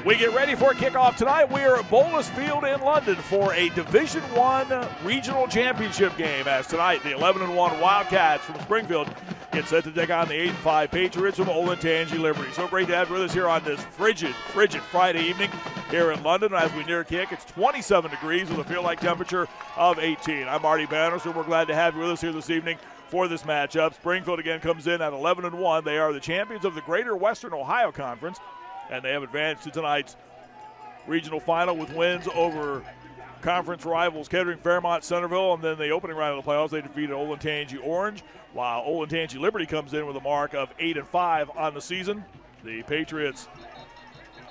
We get ready for kickoff tonight. We are at Bolus Field in London for a Division I regional championship game, as tonight the 11-1 Wildcats from Springfield get set to take on the 8-5 Patriots from Olentangy Liberty. So great to have you with us here on this frigid Friday evening here in London. As we near kick, it's 27 degrees with a feel-like temperature of 18. I'm Marty Bannister. We're glad to have you with us here this evening for this matchup. Springfield again comes in at 11-1. They are the champions of the Greater Western Ohio Conference, and they have advanced to tonight's regional final with wins over conference rivals Kettering, Fairmont, Centerville, and then the opening round of the playoffs, they defeated Olentangy Orange, while Olentangy Liberty comes in with a mark of 8-5 on the season. The Patriots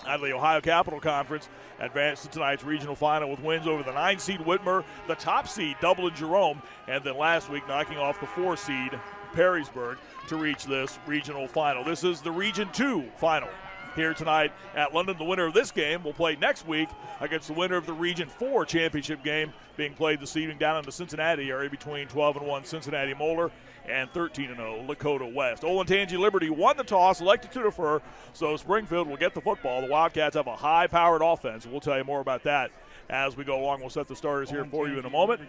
out of the Ohio Capital Conference advanced to tonight's regional final with wins over the 9-seed Whitmer, the top seed Dublin Jerome, and then last week knocking off the 4-seed Perrysburg to reach this regional final. This is the Region 2 final here tonight at London. The winner of this game will play next week against the winner of the Region 4 championship game being played this evening down in the Cincinnati area between 12-1 Cincinnati Moeller and 13-0 Lakota West. Olentangy Liberty won the toss, elected to defer, so Springfield will get the football. The Wildcats have a high-powered offense. We'll tell you more about that as we go along. We'll set the starters here for you in a moment.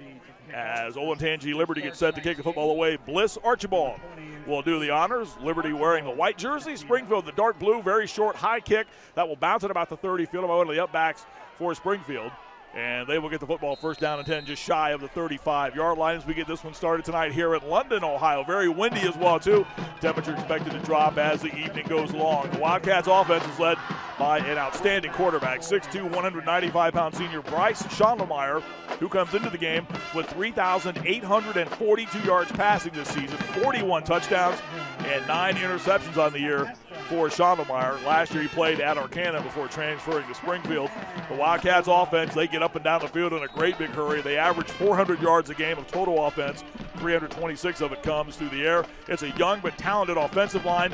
As Olentangy Liberty gets set to kick the football away, Bliss Archibald will do the honors. Liberty wearing the white jersey, Springfield the dark blue, very short, high kick. That will bounce at about the 30, field of one of the upbacks for Springfield. And they will get the football first down and 10, just shy of the 35-yard line as we get this one started tonight here at London, Ohio. Very windy as well, too. Temperature expected to drop as the evening goes along. The Wildcats offense is led by an outstanding quarterback, 6'2", 195-pound senior Bryce Schondelmeyer, who comes into the game with 3,842 yards passing this season, 41 touchdowns, and 9 interceptions on the year for Schondelmeyer. Last year he played at Arcana before transferring to Springfield. The Wildcats offense, they get up and down the field in a great big hurry. They average 400 yards a game of total offense. 326 of it comes through the air. It's a young but talented offensive line.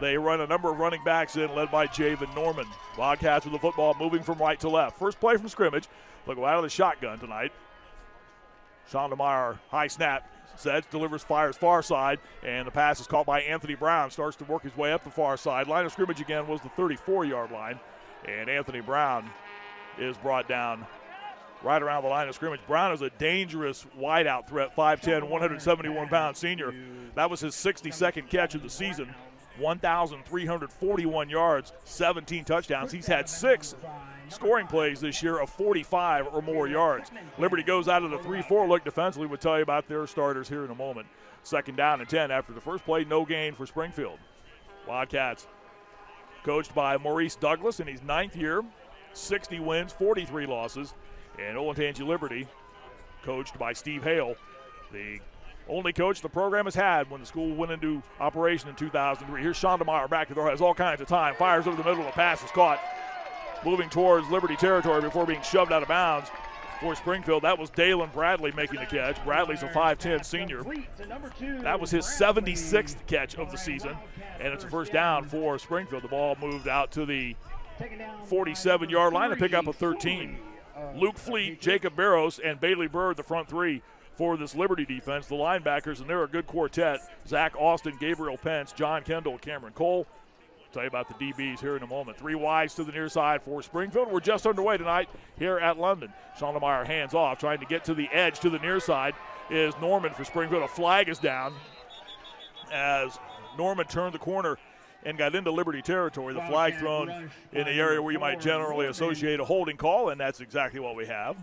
They run a number of running backs in, led by Javen Norman. Wildcats with the football moving from right to left. First play from scrimmage. They'll go out of the shotgun tonight. Schondelmeyer, high snap, sets, delivers, fires far side, and the pass is caught by Anthony Brown. Starts to work his way up the far side. Line of scrimmage again was the 34-yard line, and Anthony Brown is brought down right around the line of scrimmage. Brown is a dangerous wideout threat, 5'10", 171-pound senior. That was his 62nd catch of the season. 1,341 yards, 17 touchdowns. He's had 6 scoring plays this year of 45 or more yards. Liberty goes out of the 3-4 look defensively. We'll tell you about their starters here in a moment. Second down and 10 after the first play, no gain for Springfield. Wildcats coached by Maurice Douglas in his 9th year, 60 wins, 43 losses. And Olentangy Liberty coached by Steve Hale, the only coach the program has had when the school went into operation in 2003. Here's Schondelmeyer back to throw, has all kinds of time, fires over the middle, the pass is caught. Moving towards Liberty territory before being shoved out of bounds for Springfield. That was Dalen Bradley making the catch. Bradley's a 5'10" senior. That was his 76th catch of the season, and it's a first down for Springfield. The ball moved out to the 47-yard line to pick up a 13. Luke Fleet, Jacob Barrows, and Bailey Bird, the front three for this Liberty defense. The linebackers, and they're a good quartet. Zach Austin, Gabriel Pence, John Kendall, Cameron Cole. Tell you about the DBs here in a moment. 3 wides to the near side for Springfield. We're just underway tonight here at London. Schondelmeyer hands off, trying to get to the edge to the near side is Norman for Springfield. A flag is down as Norman turned the corner and got into Liberty territory. The flag thrown in the area where you might generally associate a holding call, and that's exactly what we have.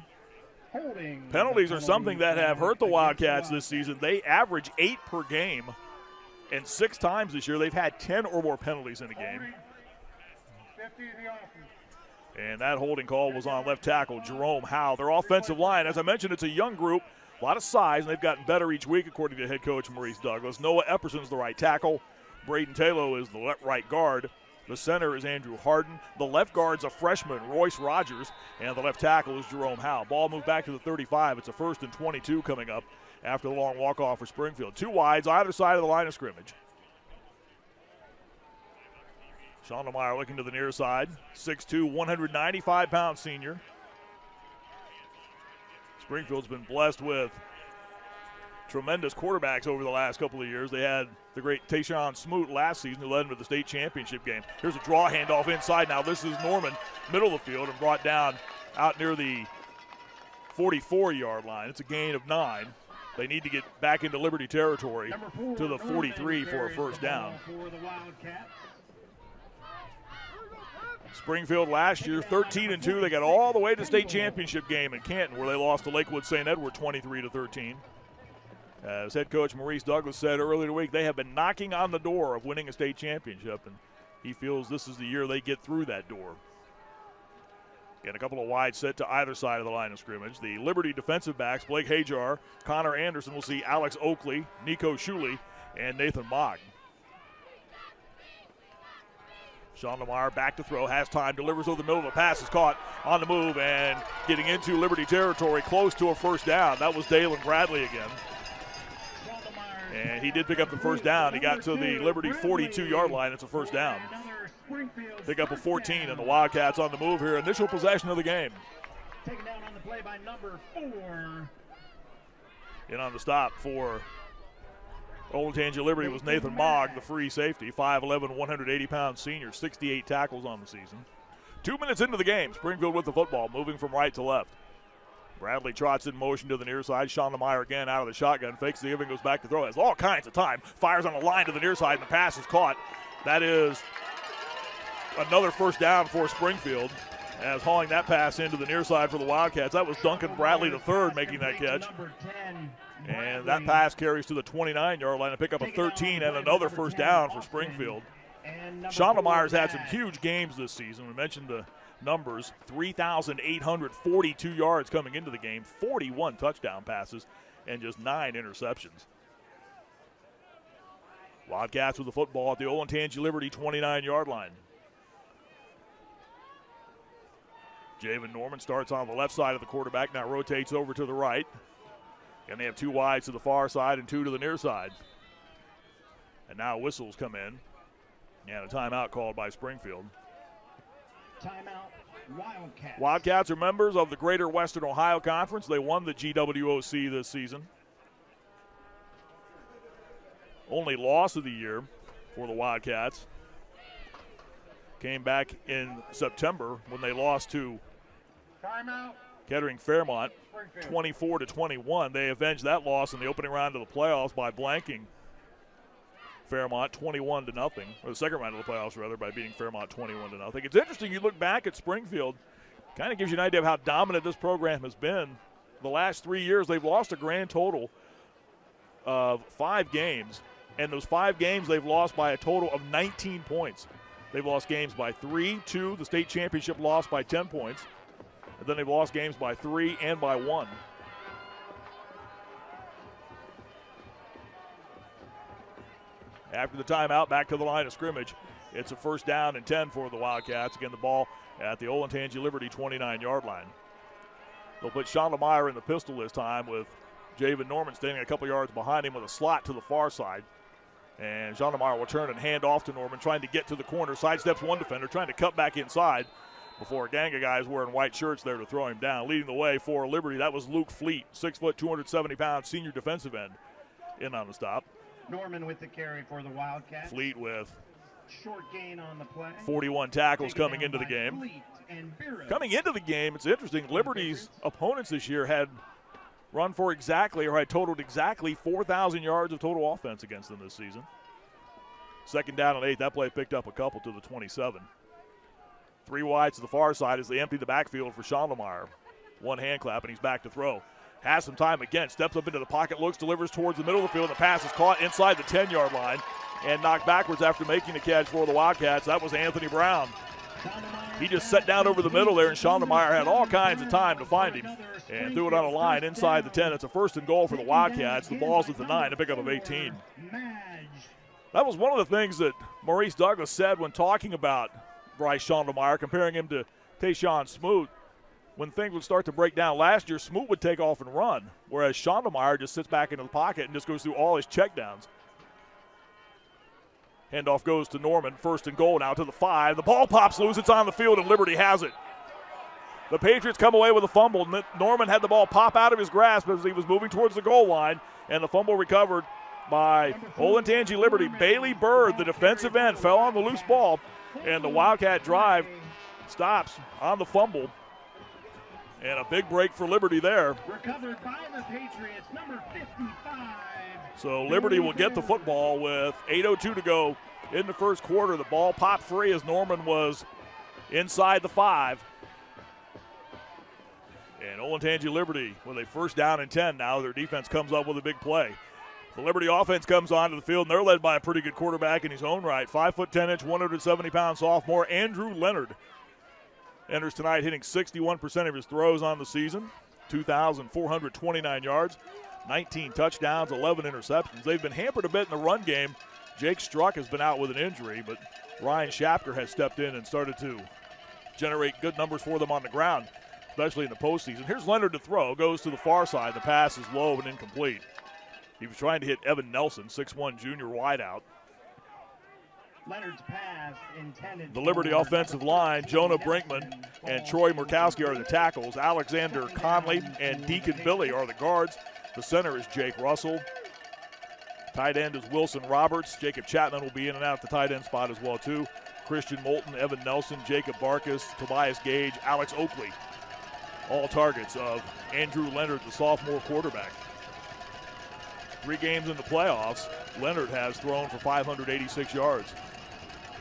Penalties are something that have hurt the Wildcats this season. They average 8 per game. And 6 times this year, they've had 10 or more penalties in a game. And that holding call was on left tackle, Jerome Howe. Their offensive line, as I mentioned, it's a young group, a lot of size, and they've gotten better each week, according to head coach Maurice Douglas. Noah Epperson's the right tackle. Braden Taylor is the right guard. The center is Andrew Harden. The left guard's a freshman, Royce Rogers. And the left tackle is Jerome Howe. Ball moved back to the 35. It's a 1st and 22 coming up after the long walk-off for Springfield. 2 wides, either side of the line of scrimmage. Schondelmeyer looking to the near side. 6'2", 195-pound senior. Springfield's been blessed with tremendous quarterbacks over the last couple of years. They had the great Tayshawn Smoot last season, who led them to the state championship game. Here's a draw handoff inside. Now this is Norman, middle of the field, and brought down out near the 44-yard line. It's a gain of 9. They need to get back into Liberty territory to the 43 for a first down. Springfield last year, 13-2. They got all the way to state championship game in Canton, where they lost to Lakewood St. Edward 23-13. As head coach Maurice Douglas said earlier in the week, they have been knocking on the door of winning a state championship, and he feels this is the year they get through that door. Again, a couple of wide set to either side of the line of scrimmage. The Liberty defensive backs, Blake Hajar, Connor Anderson, will see Alex Oakley, Nico Shuley, and Nathan Mogg. Sean Lamar back to throw, has time, delivers over the middle. The pass is caught on the move and getting into Liberty territory, close to a first down. That was Dalen Bradley again. And he did pick up the first down. He got to the Liberty 42-yard line. It's a first down. Pick up a 14, and the Wildcats on the move here. Initial possession of the game. Taken down on the play by number 4. In on the stop for Olentangy Liberty was Nathan Mogg, the free safety, 5'11", 180-pound senior, 68 tackles on the season. 2 minutes into the game, Springfield with the football, moving from right to left. Bradley trots in motion to the near side. Sean Lamar again out of the shotgun, fakes the give and goes back to throw. Has all kinds of time. Fires on the line to the near side, and the pass is caught. That is another first down for Springfield, as hauling that pass into the near side for the Wildcats. That was Duncan Bradley III making that catch. And that pass carries to the 29-yard line to pick up a 13 and another first down for Springfield. Sean Lamar's had some huge games this season. We mentioned the numbers, 3,842 yards coming into the game, 41 touchdown passes, and just 9 interceptions. Wildcats with the football at the Olentangy Liberty 29-yard line. Javen Norman starts on the left side of the quarterback, now rotates over to the right. And they have 2 wides to the far side and 2 to the near side. And now whistles come in. And a timeout called by Springfield. Timeout, Wildcats. Wildcats are members of the Greater Western Ohio Conference. They won the GWOC this season. Only loss of the year for the Wildcats came back in September when they lost to Timeout. Kettering Fairmont 24-21. They avenged that loss in the opening round of the playoffs by blanking Fairmont 21-0, or the second round of the playoffs rather, by beating Fairmont 21-0. It's interesting, you look back at Springfield, kind of gives you an idea of how dominant this program has been. The last 3 years, they've lost a grand total of 5 games, and those 5 games they've lost by a total of 19 points. They've lost games by 3, 2, the state championship loss by 10 points. And then they've lost games by 3 and by 1. After the timeout, back to the line of scrimmage. It's a first down and 10 for the Wildcats. Again, the ball at the Olentangy Liberty 29-yard line. They'll put Sean Lamar in the pistol this time, with Javen Norman standing a couple yards behind him with a slot to the far side. And Sean Lamar will turn and hand off to Norman, trying to get to the corner. Sidesteps one defender, trying to cut back inside, before a gang of guys wearing white shirts there to throw him down. Leading the way for Liberty, that was Luke Fleet, 6 foot, 270-pound senior defensive end, in on the stop. Norman with the carry for the Wildcats. Fleet with short gain on the play. 41 tackles coming into the game. Coming into the game, it's interesting, Liberty's opponents this year had run for exactly, or had totaled exactly 4,000 yards of total offense against them this season. Second down and 8, that play picked up a couple to the 27. 3 wide to the far side as they empty the backfield for Sean Lamar. One hand clap, and he's back to throw. Has some time again, steps up into the pocket, looks, delivers towards the middle of the field. The pass is caught inside the 10-yard line and knocked backwards after making the catch for the Wildcats. That was Anthony Brown. He just sat down over the middle there, and Sean Lamar had all kinds of time to find him and threw it on a line inside the 10. It's a first and goal for the Wildcats. The ball's at the 9, a pickup of 18. That was one of the things that Maurice Douglas said when talking about Bryce Sean Lamar, comparing him to Tayshawn Smoot. When things would start to break down last year, Smoot would take off and run, whereas Sean Lamar just sits back into the pocket and just goes through all his checkdowns. Handoff goes to Norman, first and goal now to the 5. The ball pops loose, it's on the field, and Liberty has it. The Patriots come away with a fumble. Norman had the ball pop out of his grasp as he was moving towards the goal line, and the fumble recovered by Olentangy Liberty. Bailey Bird, the defensive end, fell on the loose ball, and the Wildcat drive stops on the fumble. And a big break for Liberty there. Recovered by the Patriots, number 55. So Liberty will get the football with 8:02 to go in the first quarter. The ball popped free as Norman was inside the 5. And Olentangy Liberty with a first down and 10 now. Their defense comes up with a big play. The Liberty offense comes onto the field, and they're led by a pretty good quarterback in his own right. 5'10", 170-pound sophomore Andrew Leonard enters tonight hitting 61% of his throws on the season, 2,429 yards, 19 touchdowns, 11 interceptions. They've been hampered a bit in the run game. Jake Struck has been out with an injury, but Ryan Shapker has stepped in and started to generate good numbers for them on the ground, especially in the postseason. Here's Leonard to throw, goes to the far side. The pass is low and incomplete. He was trying to hit Evan Nelson, 6'1" junior wideout. Leonard's pass intended. The Liberty offensive line, Jonah Brinkman and Troy Murkowski are the tackles. Alexander Conley and Deacon Billy are the guards. The center is Jake Russell. Tight end is Wilson Roberts. Jacob Chapman will be in and out at the tight end spot as well, too. Christian Moulton, Evan Nelson, Jacob Barkas, Tobias Gage, Alex Oakley. All targets of Andrew Leonard, the sophomore quarterback. 3 games in the playoffs, Leonard has thrown for 586 yards.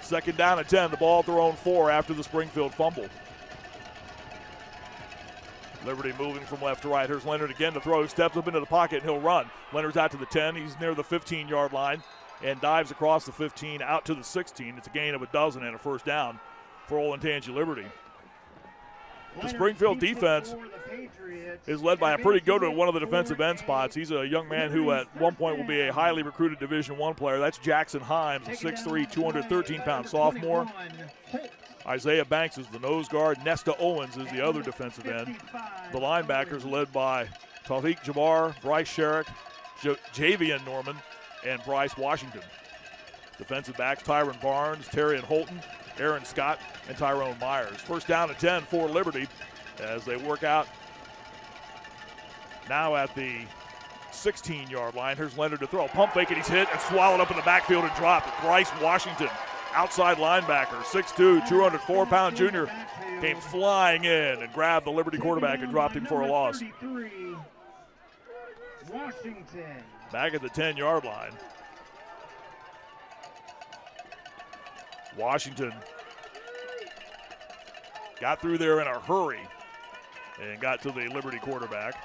Second down and 10, the ball thrown 4 after the Springfield fumble. Liberty moving from left to right. Here's Leonard again to throw. He steps up into the pocket and he'll run. Leonard's out to the 10. He's near the 15-yard line and dives across the 15 out to the 16. It's a gain of 12 and a first down for Olentangy Liberty. The Springfield defense is led by a pretty good one of the defensive end spots. He's a young man who at one point will be a highly recruited Division I player. That's Jackson Himes, a 6'3", 213-pound sophomore. Isaiah Banks is the nose guard. Nesta Owens is the other defensive end. The linebackers are led by Tawfiq Jabbar, Bryce Sherrick, Javian Norman, and Bryce Washington. Defensive backs Tyron Barnes, Terrian Holton, Aaron Scott, and Tyrone Myers. First down and 10 for Liberty as they work out now at the 16-yard line. Here's Leonard to throw. Pump fake, and he's hit and swallowed up in the backfield and dropped. Bryce Washington, outside linebacker, 6'2", 204-pound junior, came flying in and grabbed the Liberty quarterback and dropped him for a loss. Washington. Back at the 10-yard line. Washington got through there in a hurry and got to the Liberty quarterback.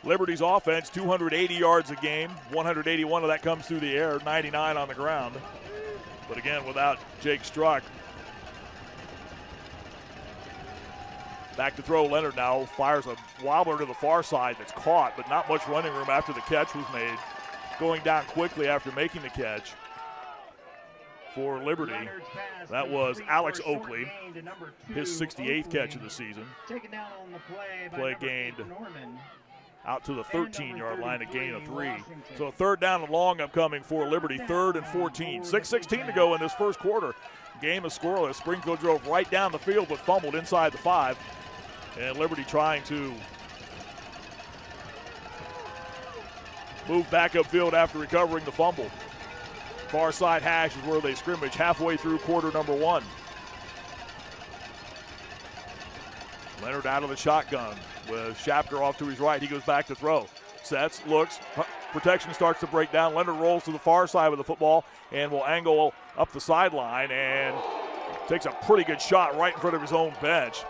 Liberty's offense, 280 yards a game. 181 of that comes through the air, 99 on the ground. But again, without Jake Struck. Back to throw. Leonard now fires a wobbler to the far side that's caught, but not much running room after the catch was made. Going down quickly after making the catch for Liberty. That was Alex Oakley, his 68th catch of the season. Play gained out to the 13-yard line, a gain of 3. So third down and long upcoming for Liberty, 3rd and 14. 6:16 to go in this first quarter. Game is scoreless. Springfield drove right down the field but fumbled inside the 5. And Liberty trying to move back upfield after recovering the fumble. Far side hash is where they scrimmage halfway through quarter number 1. Leonard out of the shotgun with Shapker off to his right. He goes back to throw. Sets, looks, protection starts to break down. Leonard rolls to the far side with the football and will angle up the sideline and takes a pretty good shot right in front of his own bench.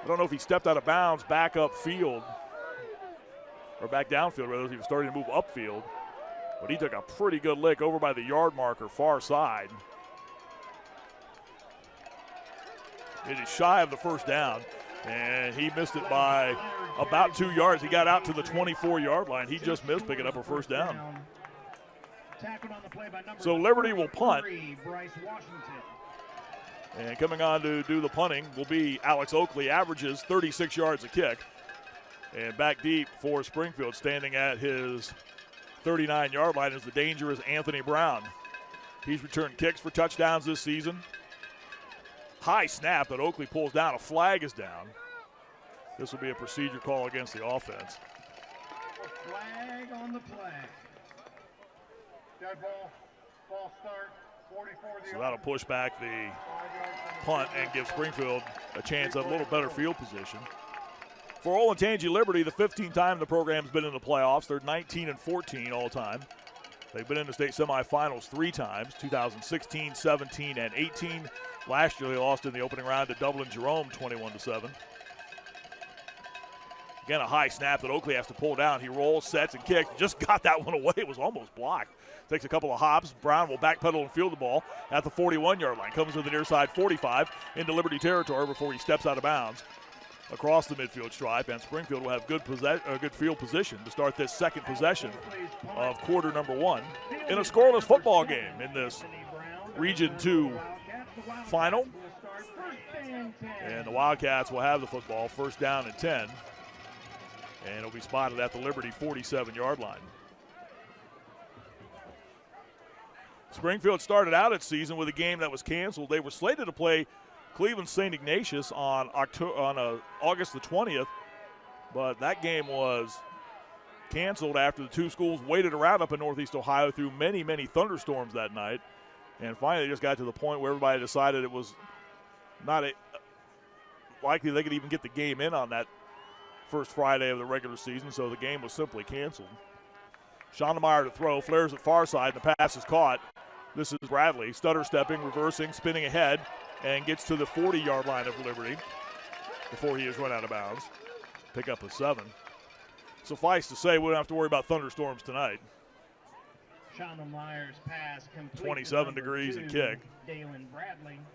I don't know if he stepped out of bounds back upfield or back downfield, rather, he was starting to move upfield. But he took a pretty good lick over by the yard marker far side. It is shy of the first down, and he missed it by about 2 yards. He got out to the 24-yard line. He just missed picking up a first down. So Liberty will punt. And coming on to do the punting will be Alex Oakley, averages 36 yards a kick. And back deep for Springfield, standing at his 39-yard line, is the dangerous Anthony Brown. He's returned kicks for touchdowns this season. High snap, but Oakley pulls down. A flag is down. This will be a procedure call against the offense. Flag on the play. Dead ball. Ball start. 44. So that'll push back the punt and give Springfield a chance at a little better field position. For Olentangy Liberty, the 15th time the program's been in the playoffs. They're 19-14 all time. They've been in the state semifinals 3 times, 2016, 17, and 18. Last year they lost in the opening round to Dublin-Jerome 21-7. Again, a high snap that Oakley has to pull down. He rolls, sets, and kicks. Just got that one away. It was almost blocked. Takes a couple of hops. Brown will backpedal and field the ball at the 41-yard line. Comes to the near side 45 into Liberty territory before he steps out of bounds across the midfield stripe. And Springfield will have good field position to start this second possession of quarter number 1 in a scoreless football game in this Region 2 final. And the Wildcats will have the football, first down and 10. And it'll be spotted at the Liberty 47-yard line. Springfield started out its season with a game that was canceled. They were slated to play Cleveland St. Ignatius on August the 20th, but that game was canceled after the two schools waited around up in Northeast Ohio through many, many thunderstorms that night. And finally, they just got to the point where everybody decided it was not likely they could even get the game in on that first Friday of the regular season, so the game was simply canceled. Schondemeyer to throw, flares it far side, and the pass is caught. This is Bradley, stutter stepping, reversing, spinning ahead, and gets to the 40-yard line of Liberty before he is run out of bounds. Pick up a 7. Suffice to say, we don't have to worry about thunderstorms tonight. Schondemeyer's pass complete. 27 degrees and kick. Dalen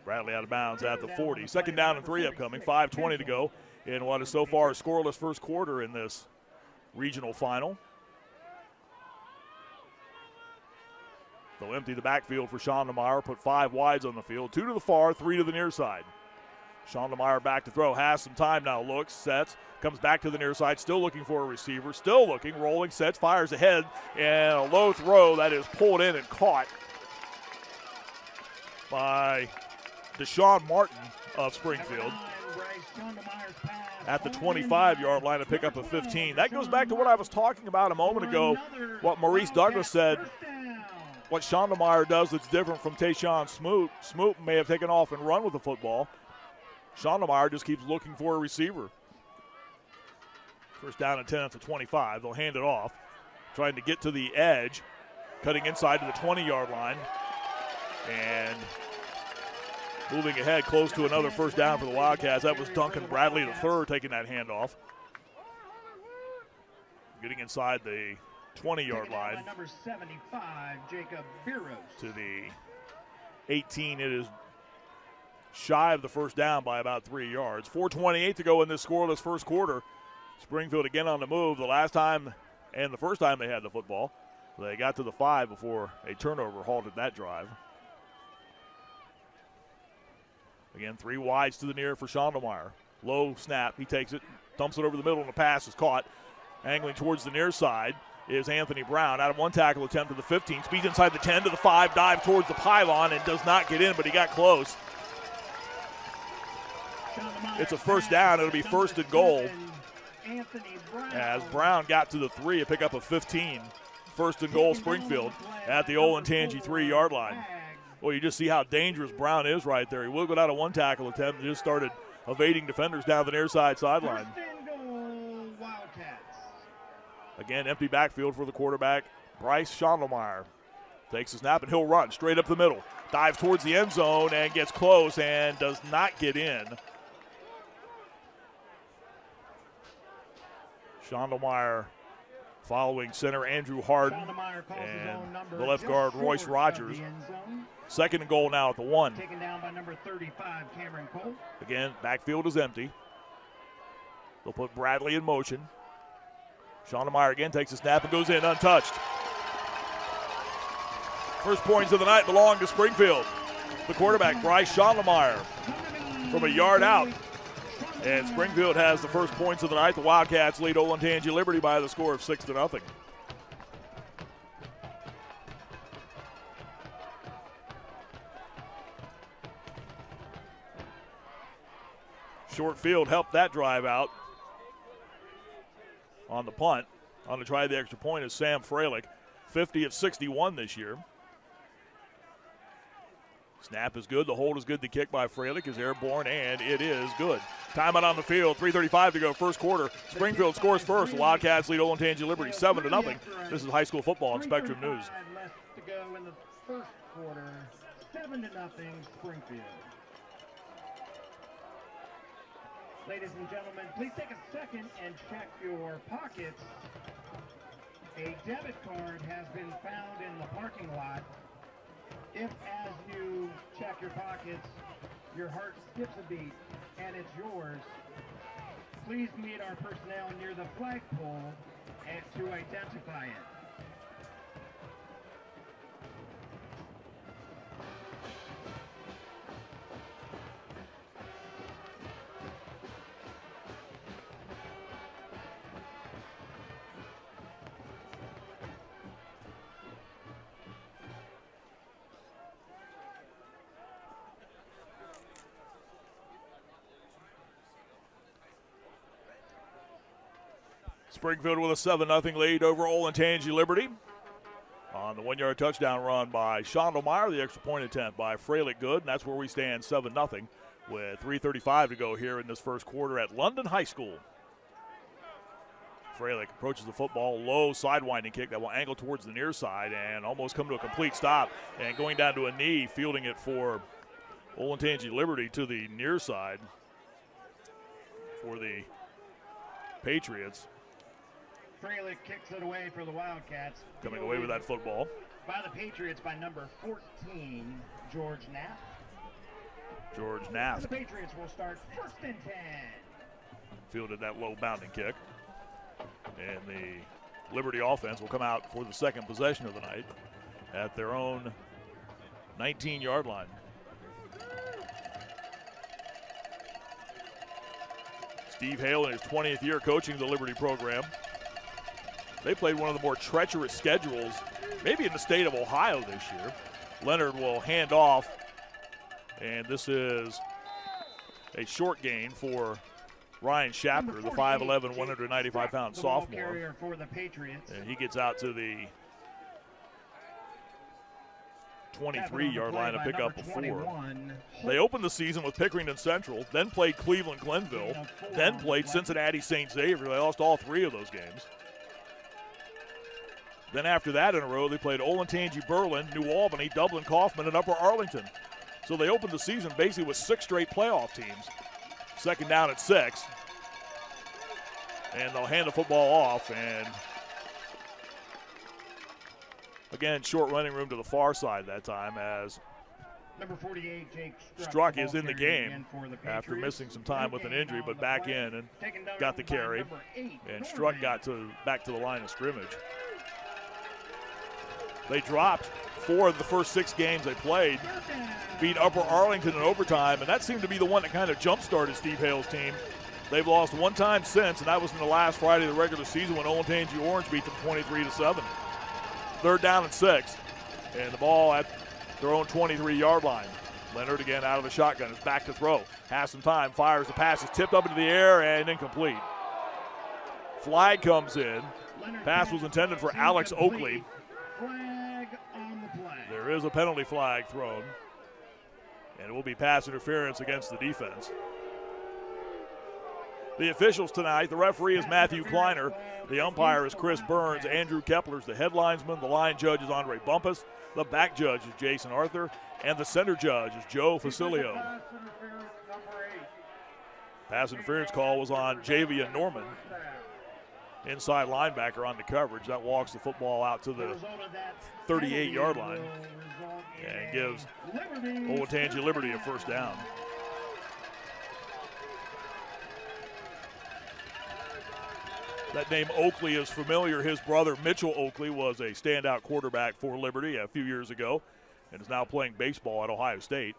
Bradley out of bounds at the 40. Second down and 3 upcoming, 5:20 to go in what is so far a scoreless first quarter in this regional final. They'll empty the backfield for Schondemeyer, put 5 wides on the field, 2 to the far, 3 to the near side. Schondemeyer back to throw, has some time now, looks, sets, comes back to the near side, still looking for a receiver, still looking, rolling, sets, fires ahead, and a low throw that is pulled in and caught by Deshaun Martin of Springfield at the 25-yard line to pick up a 15. That goes back to what I was talking about a moment ago, what Maurice Douglas said. What Schondemeyer does that's different from Tayshawn Smoot. Smoot may have taken off and run with the football. Schondemeyer just keeps looking for a receiver. First down and 10 at the 25. They'll hand it off. Trying to get to the edge. Cutting inside to the 20-yard line. And moving ahead close to another first down for the Wildcats. That was Duncan Bradley III taking that handoff. Getting inside the 20-yard line. Number 75, Jacob Biros. To the 18. It is shy of the first down by about 3 yards. 4:28 to go in this scoreless first quarter. Springfield again on the move. The last time and the first time they had the football, they got to the 5 before a turnover halted that drive. Again, 3 wides to the near for Schondemeyer. Low snap. He takes it, dumps it over the middle, and the pass is caught. Angling towards the near side is Anthony Brown. Out of one tackle attempt to the 15. Speeds inside the 10 to the 5. Dive towards the pylon and does not get in, but he got close. It's a first down. It'll be first and goal. As Brown got to the 3, a pickup of 15. First and goal, Springfield at the Olentangy 3-yard line. Well, you just see how dangerous Brown is right there. He wiggled out of one tackle attempt and just started evading defenders down the near side sideline. Again, empty backfield for the quarterback, Bryce Schondemeyer. Takes a snap and he'll run straight up the middle. Dives towards the end zone and gets close and does not get in. Schondemeyer following center Andrew Harden and the left guard Royce Rogers. Second and goal now at the 1. Taken down by number 35, Cameron Cole. Again, backfield is empty. They'll put Bradley in motion. Schondemeyer again takes a snap and goes in untouched. First points of the night belong to Springfield. The quarterback, Bryce Schondemeyer, from a yard out. And Springfield has the first points of the night. The Wildcats lead Olentangy Liberty by the score of 6-0. Short field helped that drive out on the punt. On to try the extra point is Sam Freilich, 50 of 61 this year. Snap is good. The hold is good. The kick by Freilich is airborne, and it is good. Timeout on the field. 3:35 to go. First quarter. Springfield scores first. The Wildcats lead Olentangy Liberty 7-0. This is high school football on Spectrum News. Left to go in the first quarter. 7-0 Springfield. Ladies and gentlemen, please take a second and check your pockets. A debit card has been found in the parking lot. If, as you check your pockets, your heart skips a beat and it's yours, please meet our personnel near the flagpole and to identify it. Springfield with a 7-0 lead over Olentangy Liberty. On the 1-yard touchdown run by Schondelmeyer, the extra point attempt by Freilich good, and that's where we stand 7-0 with 3:35 to go here in this first quarter at London High School. Freilich approaches the football, low sidewinding kick that will angle towards the near side and almost come to a complete stop, and going down to a knee, fielding it for Olentangy Liberty to the near side for the Patriots. Freilich kicks it away for the Wildcats. Coming away with that football. By the Patriots by number 14, George Knapp. George Knapp. The Patriots will start 1st and 10. Fielded that low bounding kick. And the Liberty offense will come out for the second possession of the night at their own 19-yard line. Steve Hale in his 20th year coaching the Liberty program. They played one of the more treacherous schedules, maybe in the state of Ohio this year. Leonard will hand off, and this is a short gain for Ryan Shapter, the 5'11", 195-pound sophomore. For the Patriots. And he gets out to the 23-yard line to pick up a 4. They opened the season with Pickerington Central, then played Cleveland Glenville, then played Cincinnati St. Xavier. They lost all 3 of those games. Then after that in a row, they played Olentangy, Berlin, New Albany, Dublin, Kaufman, and Upper Arlington. So they opened the season basically with 6 straight playoff teams. Second down at 6. And they'll hand the football off. And again, short running room to the far side that time as number 48, Jake Struck is in the game after missing some time with an injury, but back in and got the carry. And Struck got back to the line of scrimmage. They dropped 4 of the first 6 games they played, beat Upper Arlington in overtime, and that seemed to be the one that kind of jump-started Steve Hale's team. They've lost 1 time since, and that was in the last Friday of the regular season when Olentangy Orange beat them 23-7. 3rd down and 6, and the ball at their own 23-yard line. Leonard again out of the shotgun, is back to throw. Has some time, fires the pass, is tipped up into the air and incomplete. Flag comes in. Pass was intended for Alex Oakley. Flag on the play. There is a penalty flag thrown, and it will be pass interference against the defense. The officials tonight, the referee is Matthew Kleiner. The umpire is Chris Burns. Andrew Kepler's the head linesman. The line judge is Andre Bumpus. The back judge is Jason Arthur. And the center judge is Joe Facilio. Pass interference call was on Javian Norman. Inside linebacker on the coverage. That walks the football out to the 38-yard line and gives Olentangy Liberty a 1st down. That name Oakley is familiar. His brother Mitchell Oakley was a standout quarterback for Liberty a few years ago and is now playing baseball at Ohio State.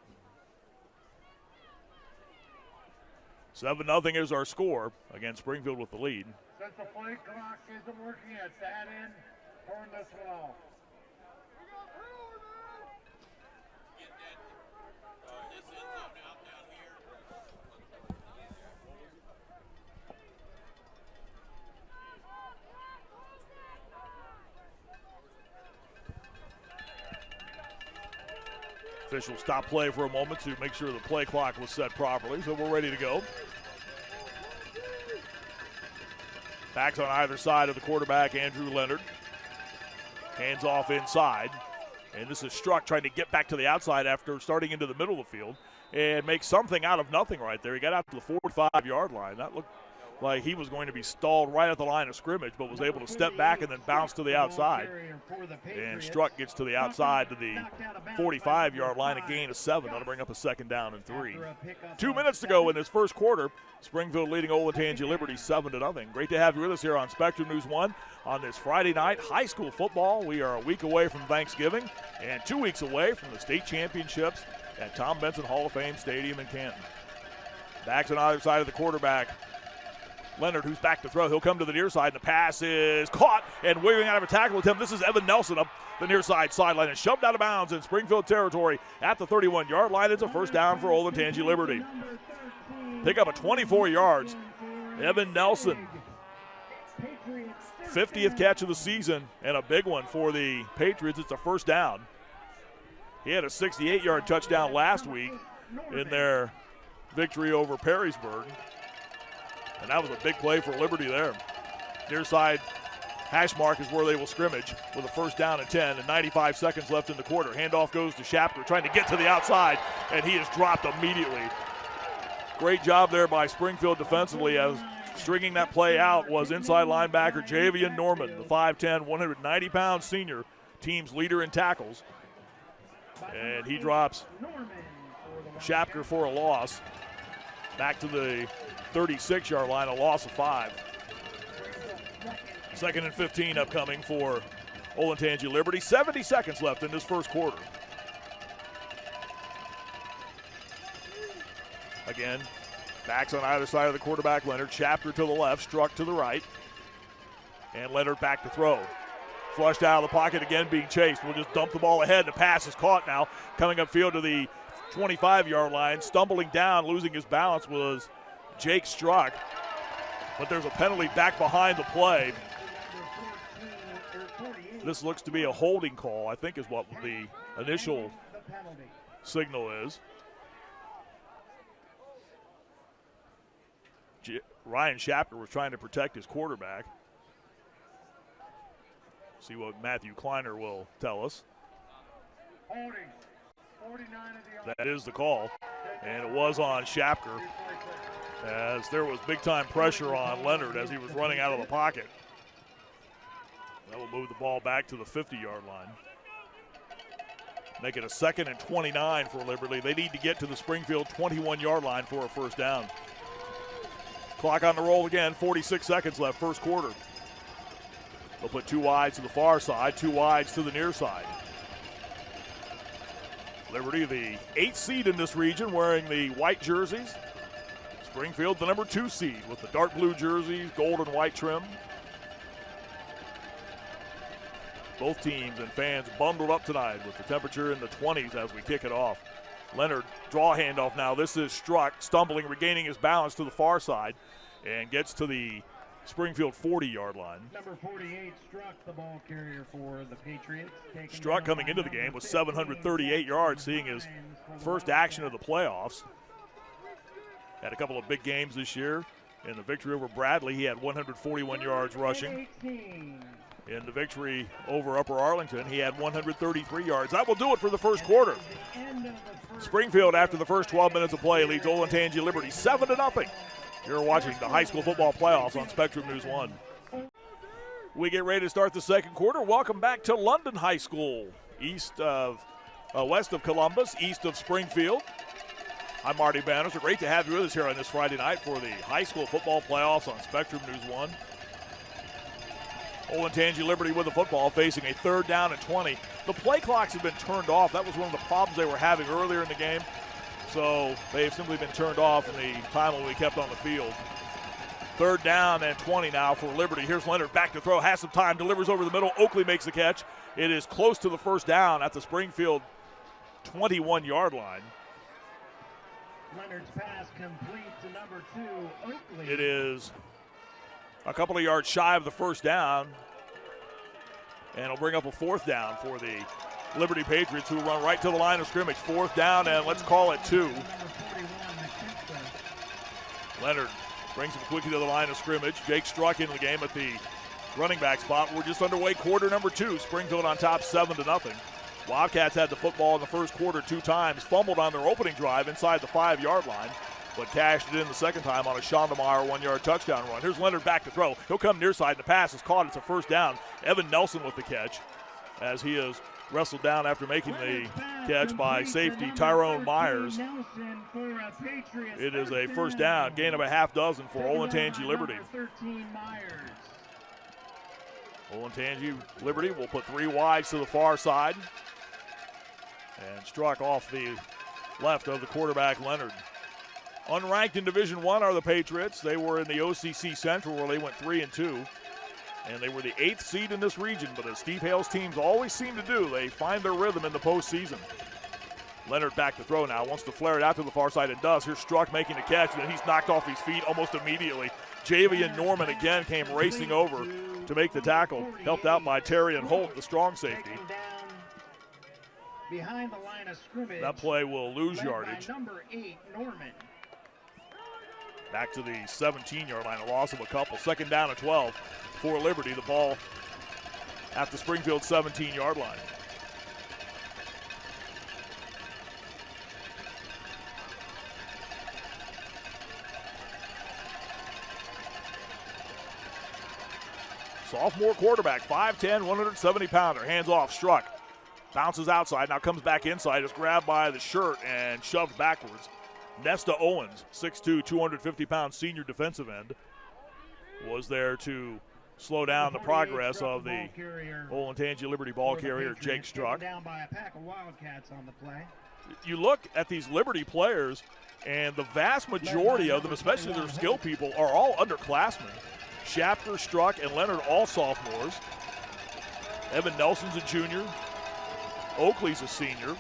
7-0 is our score. Again, Springfield with the lead. Since the play clock isn't working at that end, turn this one off. Officials stopped play for a moment to make sure the play clock was set properly, so we're ready to go. Backs on either side of the quarterback, Andrew Leonard. Hands off inside. And this is Struck trying to get back to the outside after starting into the middle of the field and make something out of nothing right there. He got out to the 45-yard line. That looked like he was going to be stalled right at the line of scrimmage, but was able to step back and then bounce to the outside. And Struck gets to the outside to the 45-yard line, a gain of 7. That'll bring up a 2nd down and 3. 2 minutes to go in this first quarter. Springfield leading Olentangy Liberty 7-0. Great to have you with us here on Spectrum News 1 on this Friday night. High school football. We are a week away from Thanksgiving and 2 weeks away from the state championships at Tom Benson Hall of Fame Stadium in Canton. Backs on either side of the quarterback. Leonard, who's back to throw. He'll come to the near side, and the pass is caught and wiggling out of a tackle attempt. This is Evan Nelson up the near side sideline and shoved out of bounds in Springfield territory at the 31-yard line. It's a 1st down for Olentangy Liberty. Pick up a 24 yards. Evan Nelson, 50th catch of the season and a big one for the Patriots. It's a 1st down. He had a 68-yard touchdown last week in their victory over Perrysburg. And that was a big play for Liberty there. Near side hash mark is where they will scrimmage with a 1st down and 10 and 95 seconds left in the quarter. Handoff goes to Shapker trying to get to the outside, and he is dropped immediately. Great job there by Springfield defensively, as stringing that play out was inside linebacker Javian Norman, the 5'10", 190-pound senior, team's leader in tackles. And he drops Shapker for a loss. Back to the 36-yard line, a loss of 5. 2nd and 15 upcoming for Olentangy Liberty. 70 seconds left in this first quarter. Again, backs on either side of the quarterback. Leonard, Shapker to the left, Struck to the right. And Leonard back to throw. Flushed out of the pocket again, being chased. We'll just dump the ball ahead. The pass is caught now. Coming upfield to the 25-yard line. Stumbling down, losing his balance was Jake Struck. But there's a penalty back behind the play. This looks to be a holding call, I think is what the initial signal is. Ryan Shapker was trying to protect his quarterback. See what Matthew Kleiner will tell us. That is the call, and it was on Shapker, as there was big-time pressure on Leonard as he was running out of the pocket. That will move the ball back to the 50-yard line. Make it a 2nd and 29 for Liberty. They need to get to the Springfield 21-yard line for a 1st down. Clock on the roll again, 46 seconds left, first quarter. They'll put 2 wides to the far side, 2 wides to the near side. Liberty, the 8th seed in this region, wearing the white jerseys. Springfield, the number 2 seed, with the dark blue jerseys, gold and white trim. Both teams and fans bundled up tonight with the temperature in the 20s as we kick it off. Leonard, draw handoff now. This is Struck, stumbling, regaining his balance to the far side, and gets to the Springfield 40-yard line. Number 48, Struck, the ball carrier for the Patriots. Struck coming into the game with 738 yards, seeing his first action of the playoffs. Had a couple of big games this year. In the victory over Bradley, he had 141 yards rushing. In the victory over Upper Arlington, he had 133 yards. That will do it for the first quarter. Springfield, after the first 12 minutes of play, leads Olentangy Liberty 7-0. You're watching the high school football playoffs on Spectrum News 1. We get ready to start the second quarter. Welcome back to London High School, west of Columbus, east of Springfield. I'm Marty Bannister. Great to have you with us here on this Friday night for the high school football playoffs on Spectrum News 1. Olentangy Liberty with the football, facing a 3rd down and 20. The play clocks have been turned off. That was one of the problems they were having earlier in the game. So they've simply been turned off in the time when we kept on the field. 3rd down and 20 now for Liberty. Here's Leonard back to throw, has some time, delivers over the middle. Oakley makes the catch. It is close to the 1st down at the Springfield 21-yard line. Leonard's pass complete to number 2, Oakley. It is a couple of yards shy of the 1st down, and it'll bring up a 4th down for the Liberty Patriots, who run right to the line of scrimmage. 4th down, and let's call it 2. Leonard brings him quickly to the line of scrimmage. Jake Struck into the game at the running back spot. We're just underway quarter number 2. Springfield on top 7-0. Wildcats had the football in the first quarter 2 times, fumbled on their opening drive inside the 5-yard line, but cashed it in the second time on a Schondemeyer 1-yard touchdown run. Here's Leonard back to throw. He'll come near side, and the pass is caught. It's a 1st down. Evan Nelson with the catch as he is wrestled down after making the catch by safety Tyrone Myers. It is a 1st down, gain of a half dozen for Olentangy Liberty. Olentangy Liberty will put 3 wides to the far side. And Struck off the left of the quarterback, Leonard. Unranked in Division I are the Patriots. They were in the OCC Central where they went 3-2. And they were the 8th seed in this region, but as Steve Hale's teams always seem to do, they find their rhythm in the postseason. Leonard back to throw now, wants to flare it out to the far side and does. Here's Struck making the catch, and then he's knocked off his feet almost immediately. Javian Norman again came racing over to make the tackle, helped out by Terry and Holt, the strong safety. Behind the line of scrimmage, that play will lose yardage. Number 8, Norman. Back to the 17-yard line, a loss of a couple. 2nd down and 12 for Liberty. The ball at the Springfield 17-yard line. Sophomore quarterback, 5'10", 170-pounder. Hands off, Struck. Bounces outside, now comes back inside. Is grabbed by the shirt and shoved backwards. Nesta Owens, 6'2", 250-pound senior defensive end, was there to slow down the progress of the Olentangy Liberty ball carrier, Jake Struck. Down by a pack of Wildcats on the play. You look at these Liberty players, and the vast majority of them, especially their skill people, are all underclassmen. Shapter, Struck, and Leonard all sophomores. Evan Nelson's a junior. Oakley's a senior.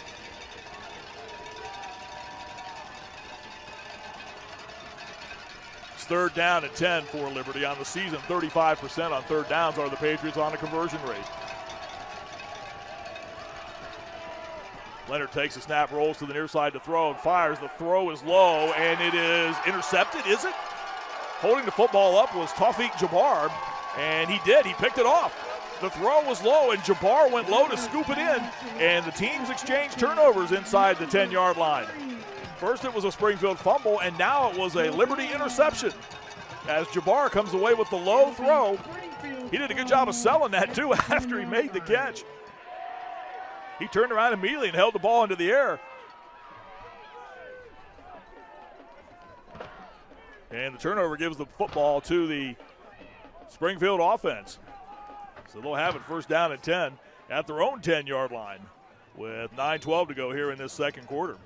It's 3rd down and 10 for Liberty on the season. 35% on 3rd downs are the Patriots on a conversion rate. Leonard takes a snap, rolls to the near side to throw, and fires. The throw is low, and it is intercepted, is it? Holding the football up was Tawfiq Jabbar, and he did. He picked it off. The throw was low, and Jabbar went low to scoop it in, and the teams exchanged turnovers inside the 10-yard line. First it was a Springfield fumble, and now it was a Liberty interception as Jabbar comes away with the low throw. He did a good job of selling that, too, after he made the catch. He turned around immediately and held the ball into the air. And the turnover gives the football to the Springfield offense. So they'll have it 1st down and 10 at their own 10-yard line with 9:12 to go here in this second quarter.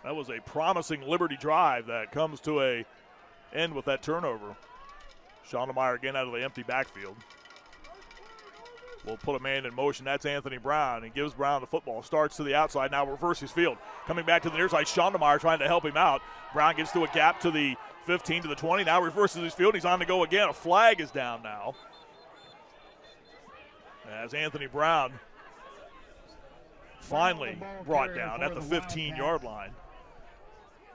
That was a promising Liberty drive that comes to a end with that turnover. Schondemeyer again out of the empty backfield. Will put a man in motion. That's Anthony Brown. He gives Brown the football. Starts to the outside. Now reverses field. Coming back to the near side. Schondemeyer trying to help him out. Brown gets to a gap to the 15 to the 20. Now reverses his field. He's on to go again. A flag is down now. As Anthony Brown finally brought down at the 15-yard line.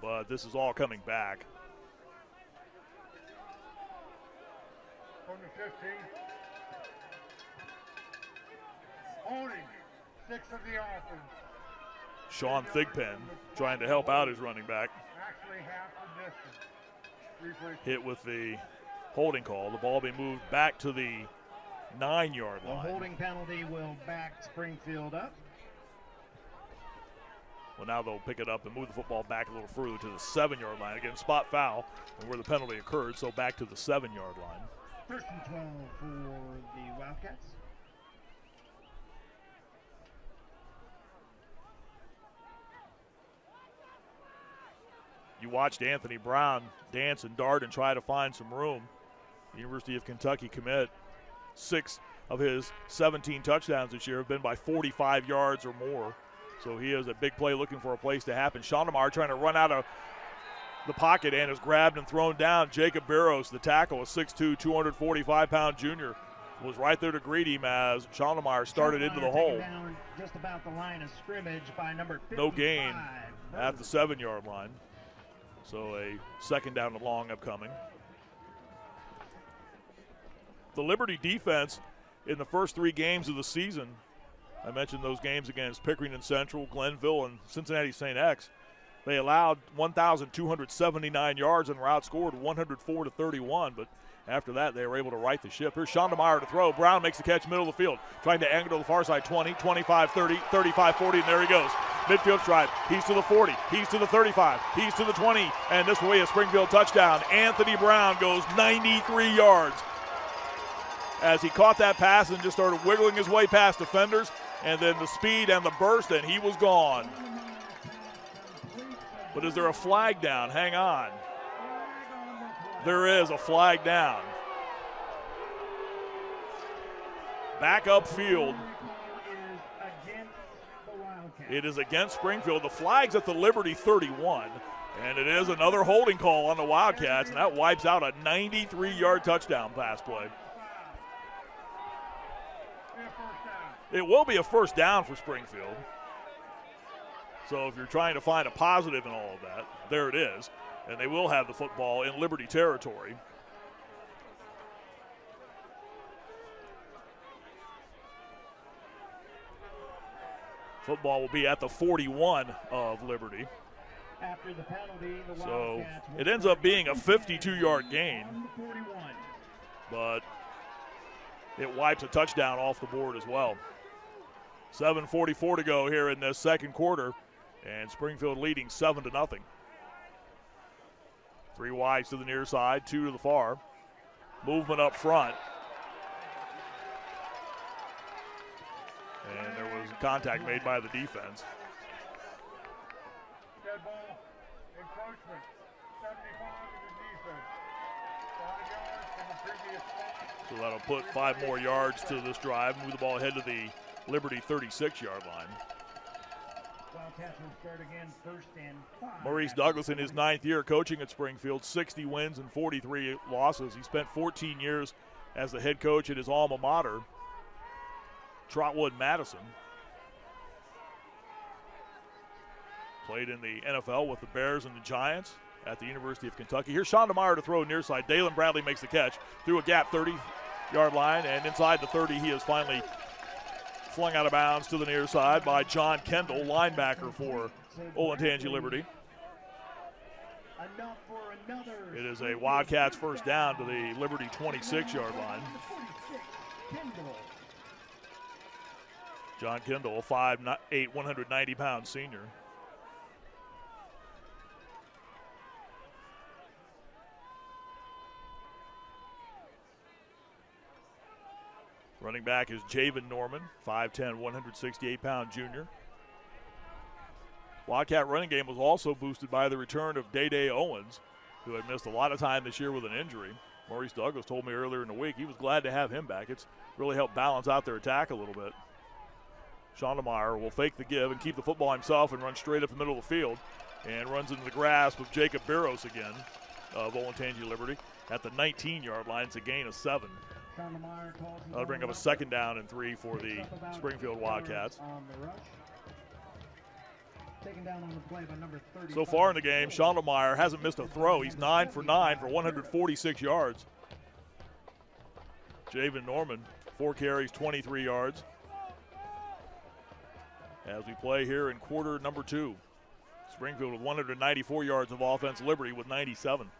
But this is all coming back. On the 15. Holding 6 of the offense. Sean Thigpen trying to help out his running back. Actually half the distance. Hit with the holding call. The ball be moved back to the 9-yard line. The holding penalty will back Springfield up. Well, now they'll pick it up and move the football back a little further to the 7-yard line. Again, spot foul and where the penalty occurred, so back to the 7-yard line. 1st and 12 for the Wildcats. You watched Anthony Brown dance and dart and try to find some room. The University of Kentucky commit. 6 of his 17 touchdowns this year have been by 45 yards or more. So he is a big play looking for a place to happen. Schondemeyer trying to run out of the pocket and is grabbed and thrown down. Jacob Barrows, the tackle, a 6'2", 245-pound junior, was right there to greet him as Schondemeyer started into the hole. Down just about the line of scrimmage by number 55. No gain at the 7-yard line. So a second down and long upcoming. The Liberty defense in the first 3 games of the season, I mentioned those games against Pickering and Central, Glenville, and Cincinnati St. X. They allowed 1,279 yards and were outscored 104-31, but after that, they were able to right the ship. Here's Schondemeyer to throw. Brown makes the catch, middle of the field, trying to angle to the far side, 20, 25, 30, 35, 40, and there he goes. Midfield stride. He's to the 40. He's to the 35. He's to the 20, and this will be a Springfield touchdown. Anthony Brown goes 93 yards as he caught that pass and just started wiggling his way past defenders, and then the speed and the burst, and he was gone. But is there a flag down? Hang on. There is a flag down. Back upfield. It is against Springfield. The flag's at the Liberty 31, and it is another holding call on the Wildcats, and that wipes out a 93-yard touchdown pass play. It will be a first down for Springfield. So if you're trying to find a positive in all of that, there it is. And they will have the football in Liberty territory. Football will be at the 41 of Liberty. After the penalty, the so it ends up being a 52-yard gain. But it wipes a touchdown off the board as well. 7:44 to go here in this second quarter, and Springfield leading 7-0. 3 wides to the near side, 2 to the far. Movement up front. And there was contact made by the defense. Dead ball, encroachment, 75 in the defense. 5 yards from the previous play. So that'll put 5 more yards to this drive, move the ball ahead to the Liberty 36-yard line. Wildcats will start again, 1st and 5. Maurice Douglas in his 9th year coaching at Springfield, 60 wins and 43 losses. He spent 14 years as the head coach at his alma mater, Trotwood Madison. Played in the NFL with the Bears and the Giants at the University of Kentucky. Here's Schondemeyer to throw near side. Dalen Bradley makes the catch through a gap 30-yard line, and inside the 30 he is finally flung out of bounds to the near side by John Kendall, linebacker for Olentangy Liberty. It is a Wildcats first down to the Liberty 26-yard line. John Kendall, a 5'8", 190-pound senior. Running back is Javen Norman, 5'10", 168-pound junior. Wildcat running game was also boosted by the return of Day Owens, who had missed a lot of time this year with an injury. Maurice Douglas told me earlier in the week he was glad to have him back. It's really helped balance out their attack a little bit. Schondemeyer will fake the give and keep the football himself and run straight up the middle of the field and runs into the grasp of Jacob Barros again of Olentangy Liberty at the 19-yard line. It's a gain of 7. That'll bring up a second down and 3 for the Springfield Wildcats. So far in the game, Schondemeyer hasn't missed a throw. He's 9 for 9 for 146 yards. Javen Norman, 4 carries, 23 yards. As we play here in quarter number 2. Springfield with 194 yards of offense, Liberty with 97.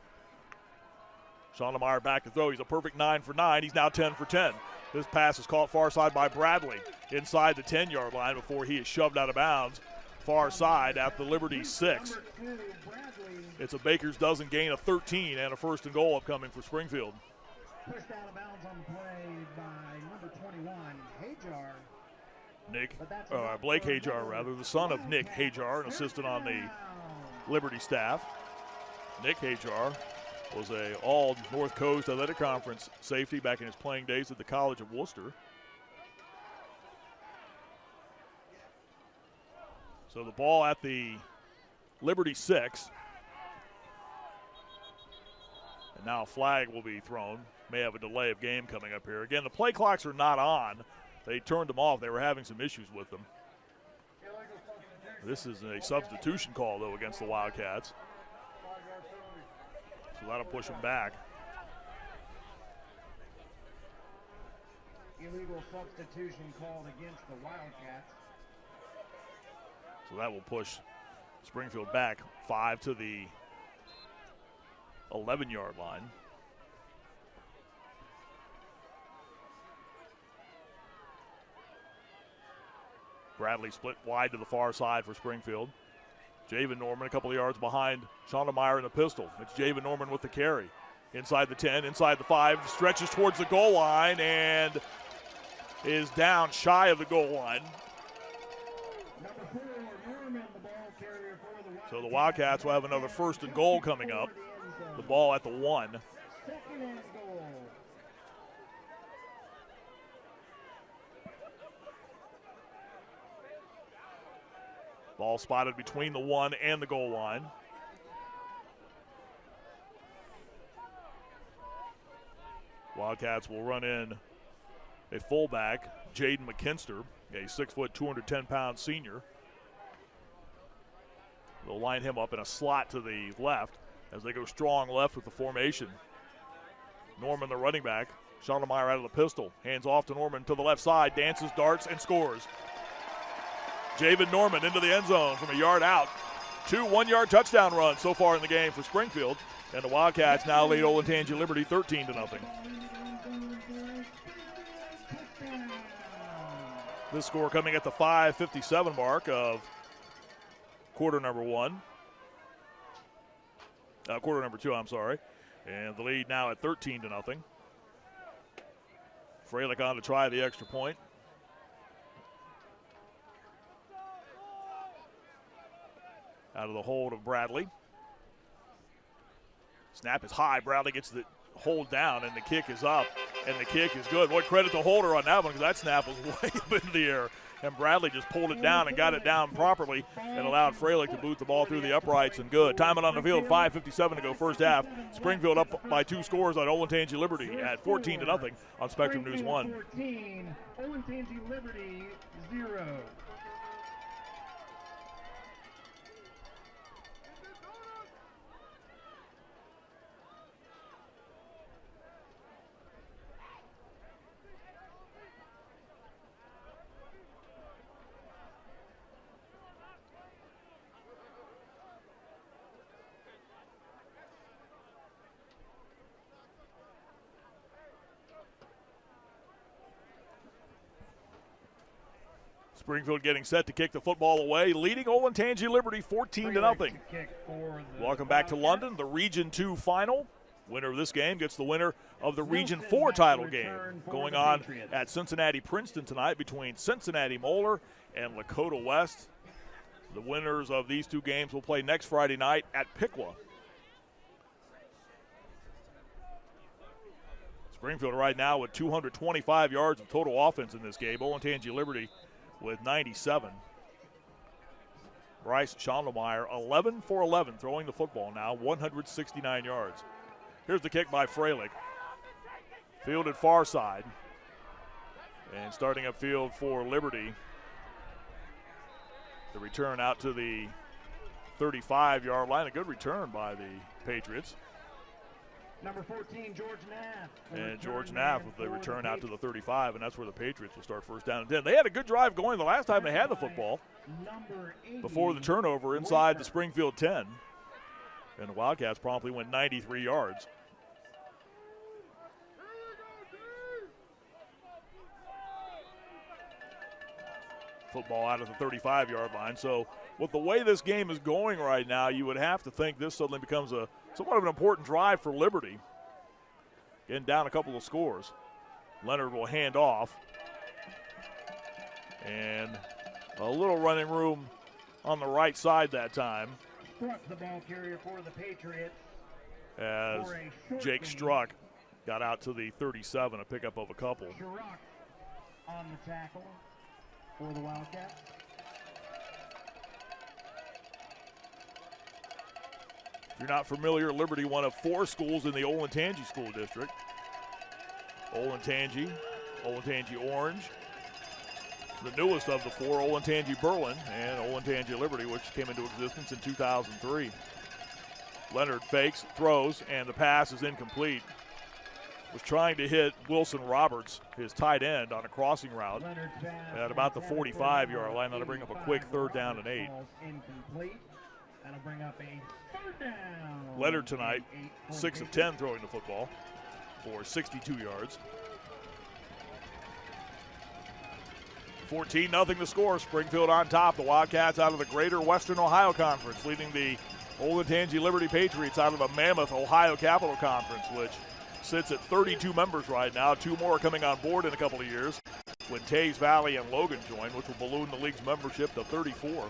Schondemeyer back to throw. He's a perfect 9 for 9. He's now 10 for 10. This pass is caught far side by Bradley inside the 10-yard line before he is shoved out of bounds. Far side at the Liberty 6. It's a Baker's dozen gain of 13 and a 1st and goal upcoming for Springfield. Pushed out of bounds on the play by number 21, Hajar. Blake Hajar, rather, the son of Nick Hajar, an assistant on the Liberty staff. Nick Hajar was a all-North Coast Athletic Conference safety back in his playing days at the College of Worcester. So the ball at the Liberty 6. And now a flag will be thrown. may have a delay of game coming up here. Again, the play clocks are not on. They turned them off. They were having some issues with them. This is a substitution call, though, against the Wildcats. So that'll push them back. Illegal substitution called against the Wildcats. So that will push Springfield back 5 to the 11-yard line. Bradley split wide to the far side for Springfield. Javen Norman a couple of yards behind Schondemeyer in the pistol. It's Javen Norman with the carry. Inside the 10, inside the 5, stretches towards the goal line and is down shy of the goal line. So the Wildcats will have another 1st and goal coming up. The ball at the 1. Ball spotted between the 1 and the goal line. Wildcats will run in a fullback, Jaden McKinster, a 6 foot, 210-pound senior. They'll line him up in a slot to the left as they go strong left with the formation. Norman, the running back. Schondemeyer out of the pistol. Hands off to Norman to the left side. Dances, darts, and scores. Javen Norman into the end zone from a yard out. 2 one-yard touchdown runs so far in the game for Springfield. And the Wildcats now lead Olentangy Liberty 13-0. This score coming at the 5:57 mark of quarter number 2, I'm sorry. And the lead now at 13-0. Freilich on to try the extra point. Out of the hold of Bradley. Snap is high. Bradley gets the hold down, and the kick is up, and the kick is good. What credit to Holder on that one, because that snap was way up into the air. And Bradley just pulled it down and got it down properly and allowed Freilich to boot the ball through the uprights and good. Time on the field, 5:57 to go first half. Springfield up by 2 scores on Olentangy Liberty at 14-0 on Spectrum News 1. 14, Olentangy Liberty 0. Springfield getting set to kick the football away, leading Olentangy Liberty 14-0. Welcome back to London, the Region 2 final. Winner of this game gets the winner of the Region 4 title game going on at Cincinnati-Princeton tonight between Cincinnati-Moeller and Lakota West. The winners of these 2 games will play next Friday night at Piqua. Springfield right now with 225 yards of total offense in this game. Olentangy Liberty with 97. Bryce Schondemeyer, 11 for 11, throwing the football now, 169 yards. Here's the kick by Freilich. Fielded far side. And starting upfield for Liberty. The return out to the 35-yard line. A good return by the Patriots. Number 14, George Knapp. And George Knapp with the return out to the 35, and that's where the Patriots will start first down and 10. They had a good drive going the last time they had the football before the turnover inside the Springfield 10. And the Wildcats promptly went 93 yards. Football out of the 35-yard line. So with the way this game is going right now, you would have to think this suddenly becomes somewhat of an important drive for Liberty. Getting down a couple of scores. Leonard will hand off. And a little running room on the right side that time. Struck the ball carrier for the Patriots. As Jake Struck got out to the 37, a pickup of a couple. Struck on the tackle for the Wildcats. If you're not familiar, Liberty, one of 4 schools in the Olentangy School District. Olentangy Orange. The newest of the four, Olentangy Berlin, and Olentangy Liberty, which came into existence in 2003. Leonard fakes, throws, and the pass is incomplete. Was trying to hit Wilson Roberts, his tight end, on a crossing route at about the 45-yard line. That'll bring up a quick 3rd down and 8. That'll bring up a 3rd down. Leonard tonight, 6 of 10 throwing the football for 62 yards. 14-0 the score. Springfield on top. The Wildcats out of the Greater Western Ohio Conference, leading the Olentangy Liberty Patriots out of the Mammoth Ohio Capital Conference, which sits at 32 members right now. 2 more coming on board in a couple of years when Tays Valley and Logan join, which will balloon the league's membership to 34.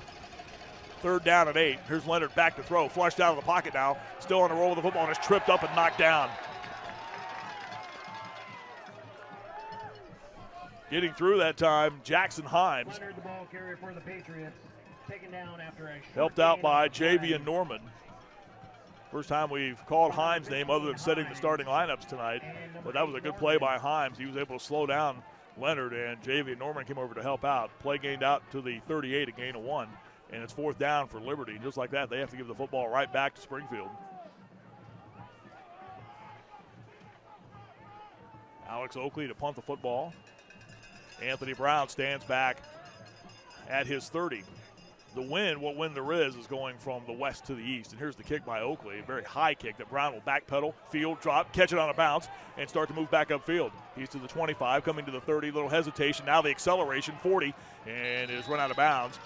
3rd down and 8. Here's Leonard back to throw. Flushed out of the pocket now. Still on the roll of the football and is tripped up and knocked down. Getting through that time, Jackson Himes. Leonard, the ball carrier for the Patriots, taken down after a helped out by Javian Norman. First time we've called Himes' name other than setting the starting lineups tonight, but that was a good play by Himes. He was able to slow down Leonard, and Javian Norman came over to help out. Play gained out to the 38, a gain of 1, and it's 4th down for Liberty. Just like that, they have to give the football right back to Springfield. Alex Oakley to punt the football. Anthony Brown stands back at his 30. The wind, what wind there is going from the west to the east. And here's the kick by Oakley, a very high kick that Brown will backpedal, field, drop, catch it on a bounce, and start to move back upfield. He's to the 25, coming to the 30, little hesitation. Now the acceleration, 40, and is run out of bounds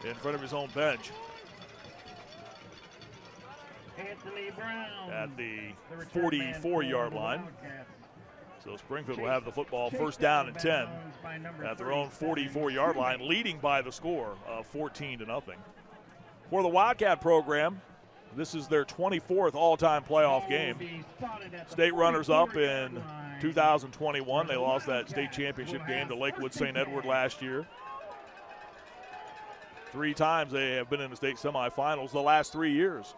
in front of his own bench. Anthony Brown At the 44-yard line. So Springfield will have the football 1st down and 10 at their own 44-yard line, leading by the score of 14-0. For the Wildcat program, this is their 24th all-time playoff game. State runners-up in 2021. They lost that state championship game to Lakewood St. Edward last year. 3 times they have been in the state semifinals the last 3 years.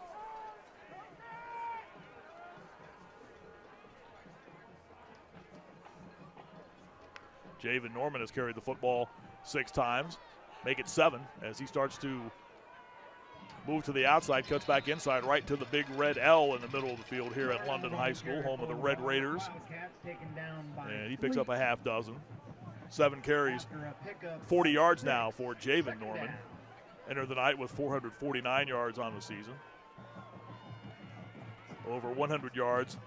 Javen Norman has carried the football 6 times, make it 7 as he starts to move to the outside, cuts back inside right to the big red L in the middle of the field here at London High School, home of the Red Raiders. And he picks up a half dozen. 7 carries, 40 yards now for Javen Norman. Entered the night with 449 yards on the season. Over 100 yards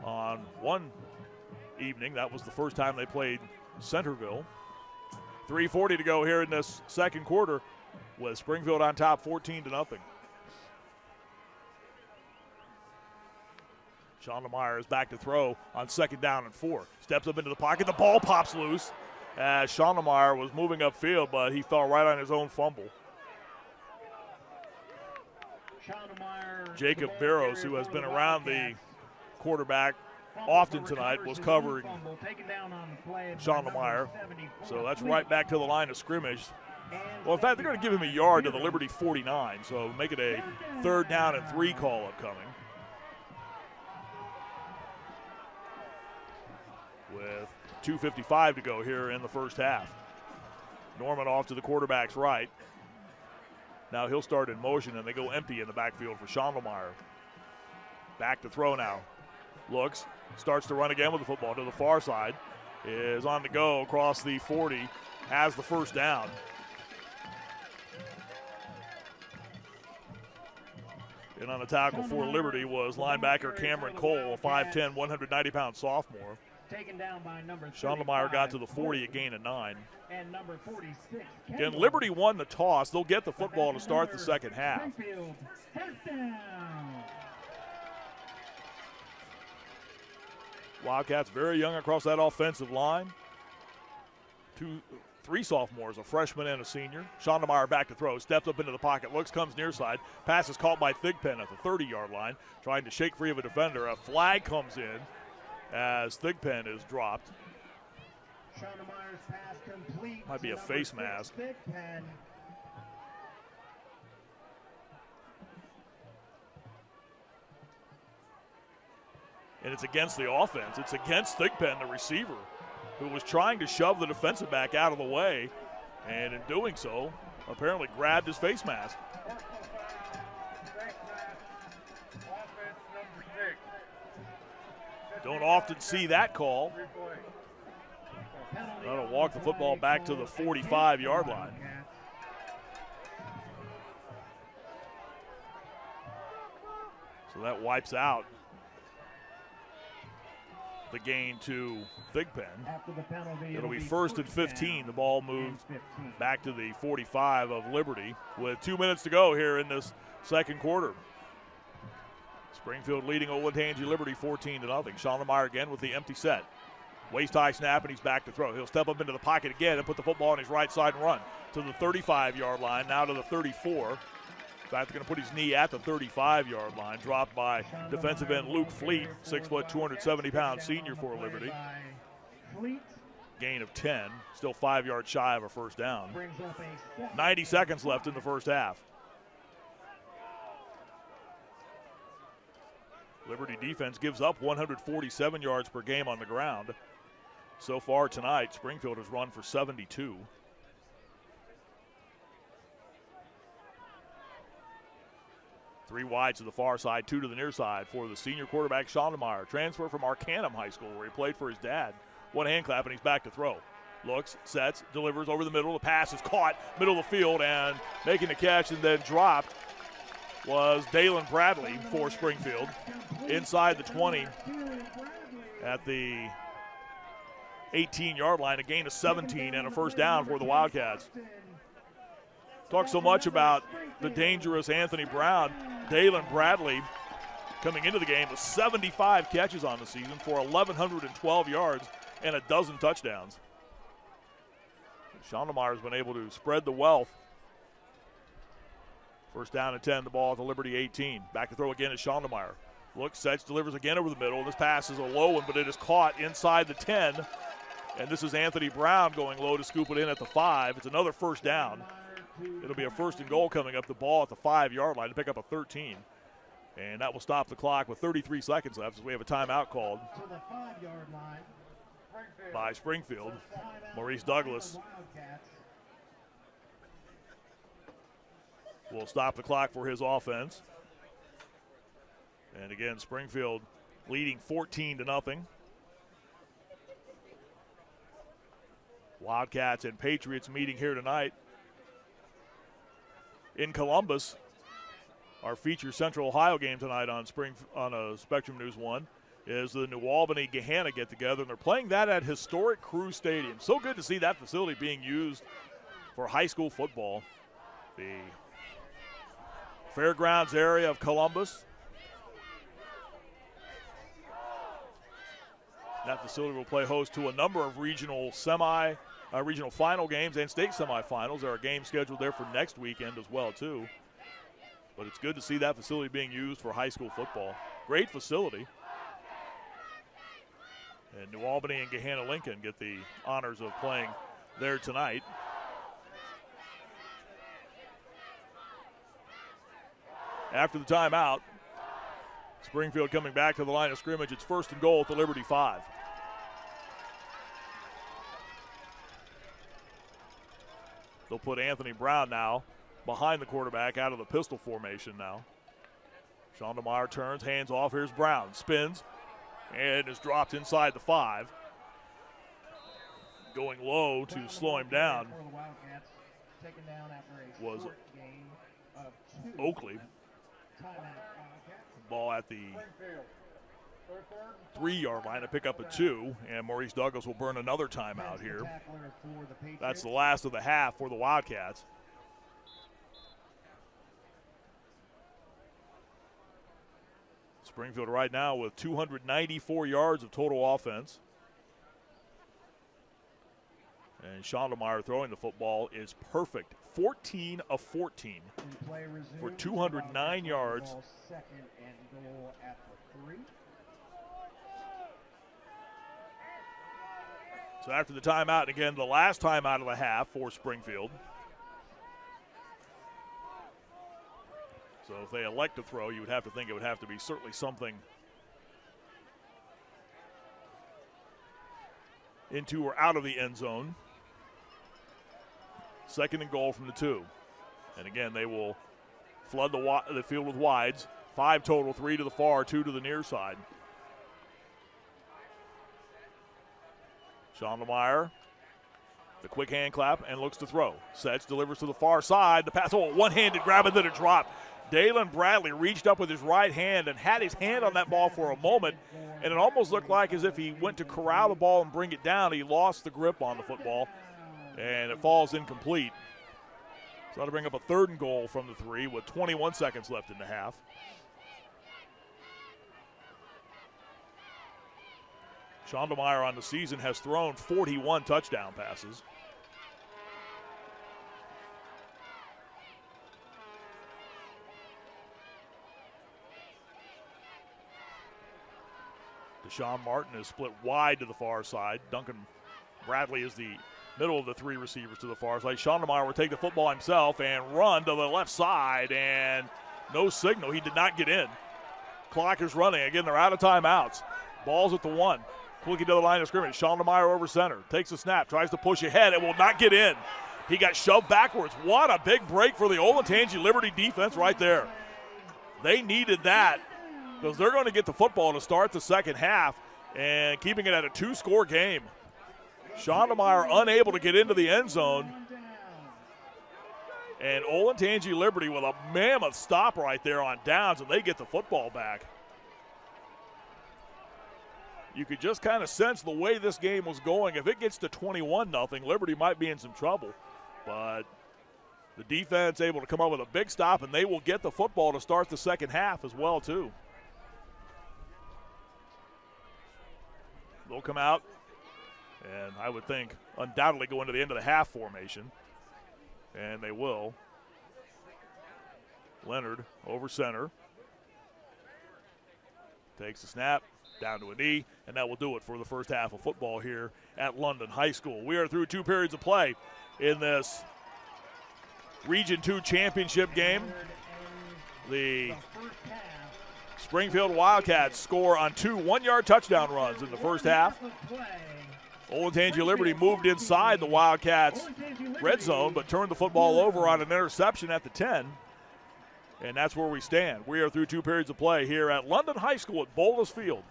on one evening. That was the first time they played Centerville. 3:40 to go here in this second quarter with Springfield on top 14-0. Schondemeyer is back to throw on 2nd down and 4. Steps up into the pocket. The ball pops loose as Schondemeyer was moving upfield, but he fell right on his own fumble. Jacob Barrows, who has been around the quarterback often tonight, was covering Schondemeyer. So that's right back to the line of scrimmage. Well, in fact, they're going to give him a yard to the Liberty 49, so make it a 3rd down and 3 call upcoming. With 2:55 to go here in the first half. Norman off to the quarterback's right. Now he'll start in motion, and they go empty in the backfield for Schondemeyer. Back to throw now. Looks, starts to run again with the football to the far side. Is on the go across the 40, has the 1st down. And on the tackle for Liberty was linebacker Cameron Cole, a 5'10", 190-pound sophomore. Taken down by number Schondemeyer got to the 40, a gain of 9. And number 46. Again, Liberty won the toss. They'll get the football to start the second half. Springfield, 1st down. Wildcats very young across that offensive line. 3 sophomores, a freshman and a senior. Schondemeyer back to throw, steps up into the pocket, looks, comes near side. Pass is caught by Thigpen at the 30-yard line, trying to shake free of a defender. A flag comes in as Thigpen is dropped. Schondemeyer's pass complete. Might be a face mask. Thigpen. And it's against the offense. It's against Thigpen, the receiver, who was trying to shove the defensive back out of the way, and in doing so, apparently grabbed his face mask. Don't often see that call. That'll walk the football back to the 45-yard line. So that wipes out the gain to Thigpen. It'll be 1st and 15. The ball moves back to the 45 of Liberty with 2 minutes to go here in this second quarter. Springfield leading Olentangy Liberty 14-0. Schallenmeyer again with the empty set. Waist-high snap, and he's back to throw. He'll step up into the pocket again and put the football on his right side and run to the 35-yard line, now to the 34. In fact, they're going to put his knee at the 35-yard line, dropped by defensive end Luke Fleet, 6 foot, 270-pound senior for Liberty. Gain of 10, still 5 yards shy of a first down. 90 seconds left in the first half. Liberty defense gives up 147 yards per game on the ground. So far tonight, Springfield has run for 72. Three wide to the far side, 2 to the near side for the senior quarterback, Schallenmeyer. Transfer from Arcanum High School, where he played for his dad. One hand clap, and he's back to throw. Looks, sets, delivers over the middle. The pass is caught, middle of the field, and making the catch and then dropped was Dalen Bradley for Springfield. Inside the 20 at the 18-yard line, a gain of 17 and a first down for the Wildcats. Talk so much about the dangerous Anthony Brown. Dalen Bradley coming into the game with 75 catches on the season for 1,112 yards and a dozen touchdowns. Schallenmeyer has been able to spread the wealth. First down and 10, the ball at the Liberty 18. Back to throw again is Schallenmeyer. Looks, sets, delivers again over the middle. This pass is a low one, but it is caught inside the 10. And this is Anthony Brown going low to scoop it in at the 5. It's another first down. It'll be a 1st and goal coming up, the ball at the 5-yard line to pick up a 13. And that will stop the clock with 33 seconds left as we have a timeout called by Springfield. Maurice Douglas will stop the clock for his offense. And again, Springfield leading 14-0. Wildcats and Patriots meeting here tonight in Columbus. Our feature Central Ohio game tonight on Spectrum News 1 is the New Albany-Gahanna get-together, and they're playing that at historic Crew Stadium. So good to see that facility being used for high school football. The fairgrounds area of Columbus. That facility will play host to a number of regional final games and state semifinals. There are games scheduled there for next weekend as well, too. But it's good to see that facility being used for high school football. Great facility. And New Albany and Gahanna-Lincoln get the honors of playing there tonight. After the timeout, Springfield coming back to the line of scrimmage. It's 1st and goal at the Liberty 5. They'll put Anthony Brown now behind the quarterback out of the pistol formation now. Schallenmeyer turns, hands off. Here's Brown. Spins and is dropped inside the 5. Going low to slow him down was Oakley. Ball at the 3-yard line to pick up a 2, and Maurice Douglas will burn another timeout here. That's the last of the half for the Wildcats. Springfield right now with 294 yards of total offense. And Schallenmeyer throwing the football is perfect. 14 of 14 for 209 yards. So after the timeout, and again, the last timeout of the half for Springfield. So if they elect to throw, you would have to think it would have to be certainly something into or out of the end zone. 2nd and goal from the 2. And again, they will flood the field with wides. 5 total, 3 to the far, 2 to the near side. Schondelmeyer, the quick hand clap, and looks to throw. Sets, delivers to the far side. The pass, one-handed grab and then a drop. Dalen Bradley reached up with his right hand and had his hand on that ball for a moment, and it almost looked like as if he went to corral the ball and bring it down. He lost the grip on the football, and it falls incomplete. So that'll bring up a 3rd and goal from the 3 with 21 seconds left in the half. Schondelmeyer on the season has thrown 41 touchdown passes. Deshaun Martin is split wide to the far side. Duncan Bradley is the middle of the 3 receivers to the far side. Schondelmeyer will take the football himself and run to the left side, and no signal. He did not get in. Clock is running. Again, they're out of timeouts. Ball's at the 1. Looking to the line of scrimmage. Schondelmeyer over center. Takes a snap. Tries to push ahead. It will not get in. He got shoved backwards. What a big break for the Olentangy Liberty defense right there. They needed that because they're going to get the football to start the second half and keeping it at a 2-score game. Schondelmeyer unable to get into the end zone. And Olentangy Liberty with a mammoth stop right there on downs, and they get the football back. You could just kind of sense the way this game was going. If it gets to 21-0, Liberty might be in some trouble. But the defense able to come up with a big stop, and they will get the football to start the second half as well, too. They'll come out, and I would think undoubtedly go into the end of the half formation. And they will. Leonard over center. Takes the snap, down to a knee, and that will do it for the first half of football here at London High School. We are through 2 periods of play in this Region 2 championship game. The Springfield Wildcats score on 2 one-yard touchdown runs in the first half. Olentangy Liberty moved inside the Wildcats' red zone, but turned the football over on an interception at the 10. And that's where we stand. We are through 2 periods of play here at London High School at Bolus Field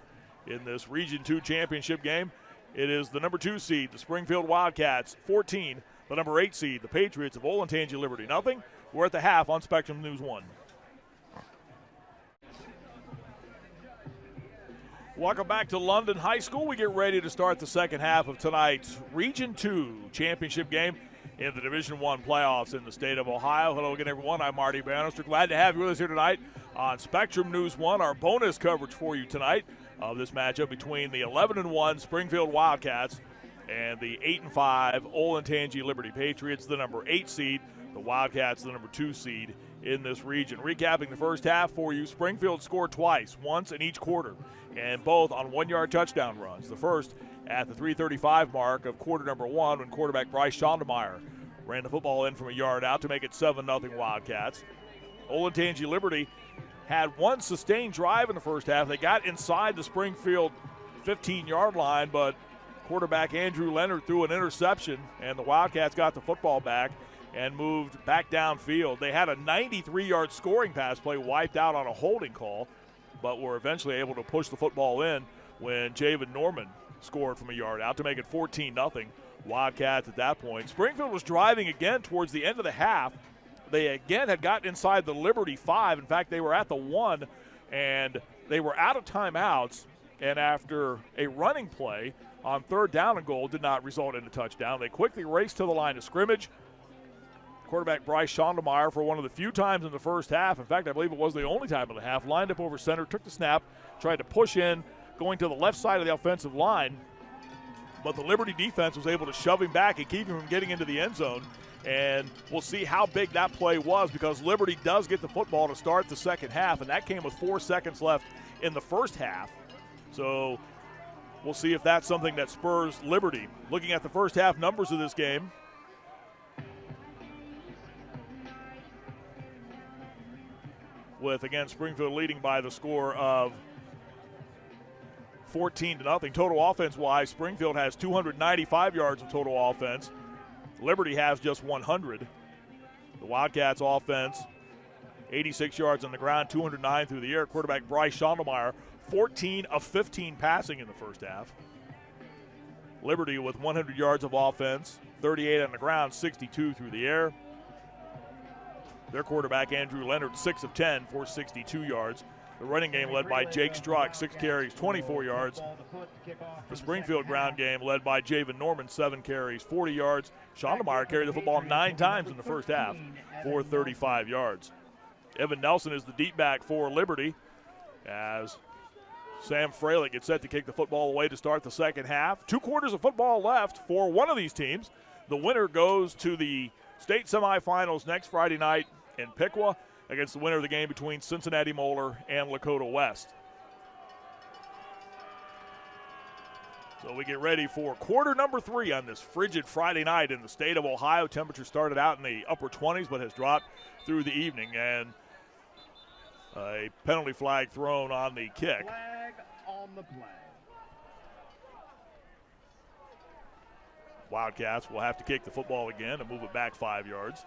in this Region 2 championship game. It is the number 2 seed, the Springfield Wildcats, 14. The number 8 seed, the Patriots of Olentangy Liberty, 0. We're at the half on Spectrum News 1. Welcome back to London High School. We get ready to start the second half of tonight's Region 2 championship game in the Division I playoffs in the state of Ohio. Hello again, everyone. I'm Marty Bannister. Glad to have you with us here tonight on Spectrum News 1. Our bonus coverage for you tonight of this matchup between the 11-1 Springfield Wildcats and the 8-5 Olentangy Liberty Patriots, the number 8 seed. The Wildcats, the number 2 seed in this region. Recapping the first half for you, Springfield scored twice, once in each quarter, and both on 1-yard touchdown runs. The first at the 3:35 mark of quarter number 1 when quarterback Bryce Schondelmeyer ran the football in from a yard out to make it 7-0 Wildcats. Olentangy Liberty had one sustained drive in the first half. They got inside the Springfield 15-yard line, but quarterback Andrew Leonard threw an interception, and the Wildcats got the football back and moved back downfield. They had a 93-yard scoring pass play wiped out on a holding call, but were eventually able to push the football in when Javen Norman scored from a yard out to make it 14-0 Wildcats at that point. Springfield was driving again towards the end of the half. They again had gotten inside the Liberty 5. In fact, they were at the 1, and they were out of timeouts. And after a running play on 3rd down and goal did not result in a touchdown, they quickly raced to the line of scrimmage. Quarterback Bryce Schondelmeyer, for one of the few times in the first half, in fact, I believe it was the only time in the half, lined up over center, took the snap, tried to push in, going to the left side of the offensive line. But the Liberty defense was able to shove him back and keep him from getting into the end zone. And we'll see how big that play was, because Liberty does get the football to start the second half, and that came with 4 seconds left in the first half. So we'll see if that's something that spurs Liberty. Looking at the first half numbers of this game, with, again, Springfield leading by the score of 14-0. Total offense-wise, Springfield has 295 yards of total offense. Liberty has just 100. The Wildcats offense, 86 yards on the ground, 209 through the air. Quarterback Bryce Schondelmeyer, 14 of 15 passing in the first half. Liberty with 100 yards of offense, 38 on the ground, 62 through the air. Their quarterback, Andrew Leonard, 6 of 10 for 62 yards. The running game led by Jake Struck, 6 carries, 24 yards. The Springfield ground game led by Javen Norman, 7 carries, 40 yards. Schondelmeyer carried the football 9 times in the first half for 35 yards. Evan Nelson is the deep back for Liberty as Sam Fralick gets set to kick the football away to start the second half. 2 quarters of football left for one of these teams. The winner goes to the state semifinals next Friday night in Piqua against the winner of the game between Cincinnati Moeller and Lakota West. So we get ready for quarter number 3 on this frigid Friday night in the state of Ohio. Temperature started out in the upper 20s but has dropped through the evening, and a penalty flag thrown on the kick. Flag on the play. Wildcats will have to kick the football again and move it back 5 yards.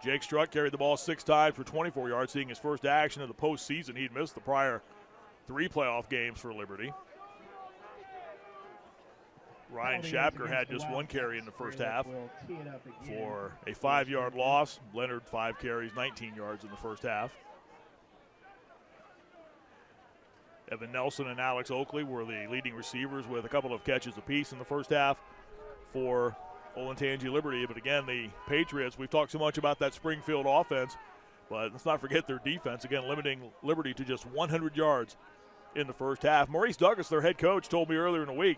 Jake Struck carried the ball 6 times for 24 yards, seeing his first action of the postseason. He'd missed the prior 3 playoff games for Liberty. Ryan Shapker had just 1 carry in the first half for a 5-yard loss. Leonard 5 carries, 19 yards in the first half. Evan Nelson and Alex Oakley were the leading receivers with a couple of catches apiece in the first half for Olentangy Liberty. But again, the Patriots, we've talked so much about that Springfield offense, but let's not forget their defense, again limiting Liberty to just 100 yards in the first half. Maurice Douglas, their head coach, told me earlier in the week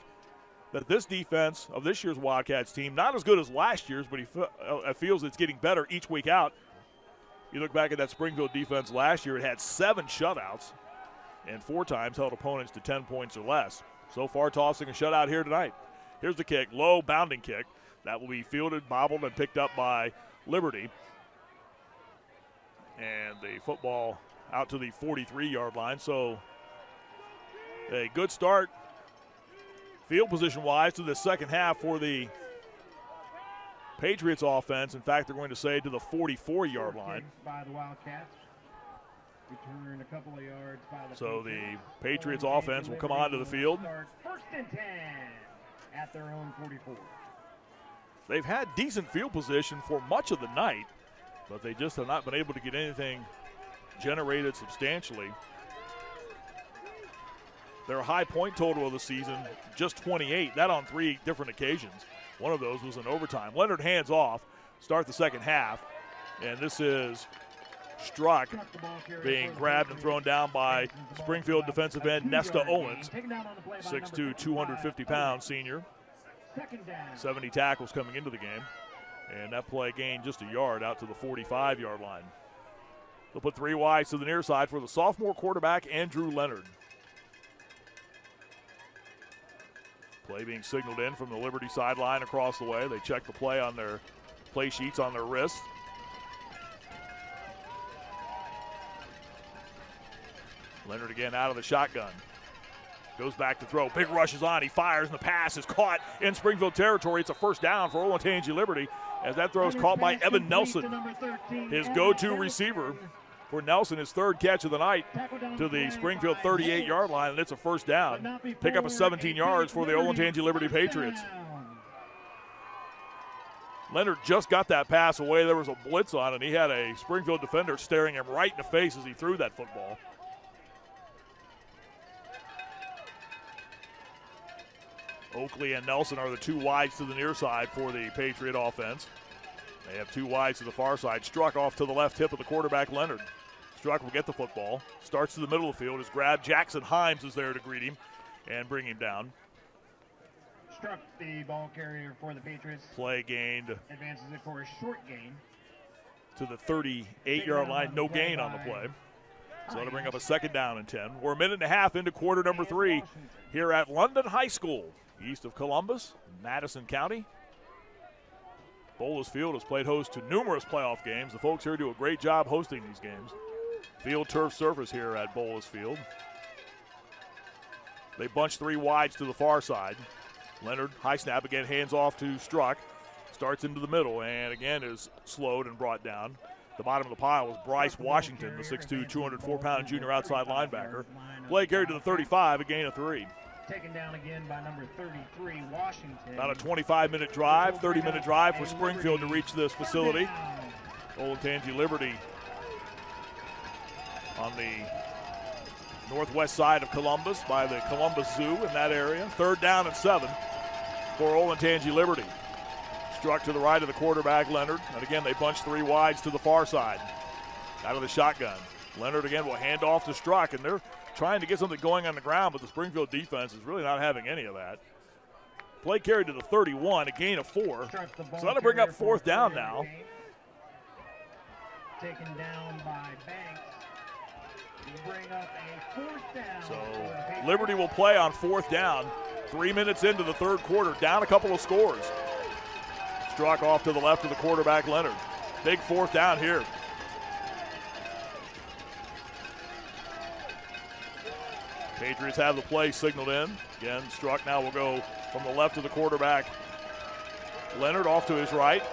that this defense of this year's Wildcats team, not as good as last year's, but he feels it's getting better each week out. You look back at that Springfield defense last year, it had 7 shutouts and 4 times held opponents to 10 points or less. So far, tossing a shutout here tonight. Here's the kick, low bounding kick. That will be fielded, bobbled, and picked up by Liberty. And the football out to the 43-yard line. So a good start field position-wise to the second half for the Patriots offense. In fact, they're going to say to the 44-yard line. By the Wildcats. Return a couple of yards by the so the Patriots offense will come onto the field. First and 10 at their own 44. They've had decent field position for much of the night, but they just have not been able to get anything generated substantially. Their high point total of the season, just 28, that on 3 different occasions. One of those was in overtime. Leonard hands off, start the second half, and this is Struck being grabbed and thrown down by Springfield defensive end Nesta Owens, 6'2", 250-pound senior. 70 tackles coming into the game, and that play gained just a yard out to the 45-yard line. They'll put 3 wides to the near side for the sophomore quarterback, Andrew Leonard. Play being signaled in from the Liberty sideline across the way. They check the play on their play sheets on their wrists. Leonard again out of the shotgun. Goes back to throw. Big rush is on. He fires, and the pass is caught in Springfield territory. It's a first down for Olentangy Liberty as that throw is caught by Evan Nelson, his go-to receiver. For Nelson, his 3rd catch of the night to the Springfield 38-yard line, and it's a first down. Pick up a 17 yards for the Olentangy Liberty Patriots. Leonard just got that pass away. There was a blitz on, and he had a Springfield defender staring him right in the face as he threw that football. Oakley and Nelson are the 2 wides to the near side for the Patriot offense. They have 2 wides to the far side. Struck off to the left hip of the quarterback, Leonard. Struck will get the football. Starts to the middle of the field. Is grabbed. Jackson Himes is there to greet him and bring him down. Struck the ball carrier for the Patriots. Play gained. Advances it for a short gain. To the 38-yard line. No gain on the play. So that'll bring up a 2nd down and 10. We're a minute and a half into quarter number 3 here at London High School, east of Columbus, Madison County. Bolus Field has played host to numerous playoff games. The folks here do a great job hosting these games. Field turf surface here at Bolus Field. They bunch three wides to the far side. Leonard, high snap, again hands off to Struck. Starts into the middle and again is slowed and brought down. The bottom of the pile was Bryce Washington, the 6'2", 204-pound junior outside linebacker. Play carried to the 35, a gain of 3. Taken down again by number 33, Washington. About a 25-minute drive, 30-minute drive for Springfield to reach this facility. Olentangy Liberty on the northwest side of Columbus by the Columbus Zoo in that area. 3rd down and 7 for Olentangy Liberty. Struck to the right of the quarterback, Leonard. And again, they bunch three wides to the far side. Out of the shotgun. Leonard again will hand off to Struck, and they're trying to get something going on the ground, but the Springfield defense is really not having any of that. Play carried to the 31, a gain of 4. So that'll bring up 4th down now. Taken down by Banks. Bring up a 4th down. So Liberty will play on 4th down. 3 minutes into the 3rd quarter, down a couple of scores. Struck off to the left of the quarterback, Leonard. Big 4th down here. Patriots have the play signaled in. Again, Struck now will go from the left of the quarterback, Leonard off to his right.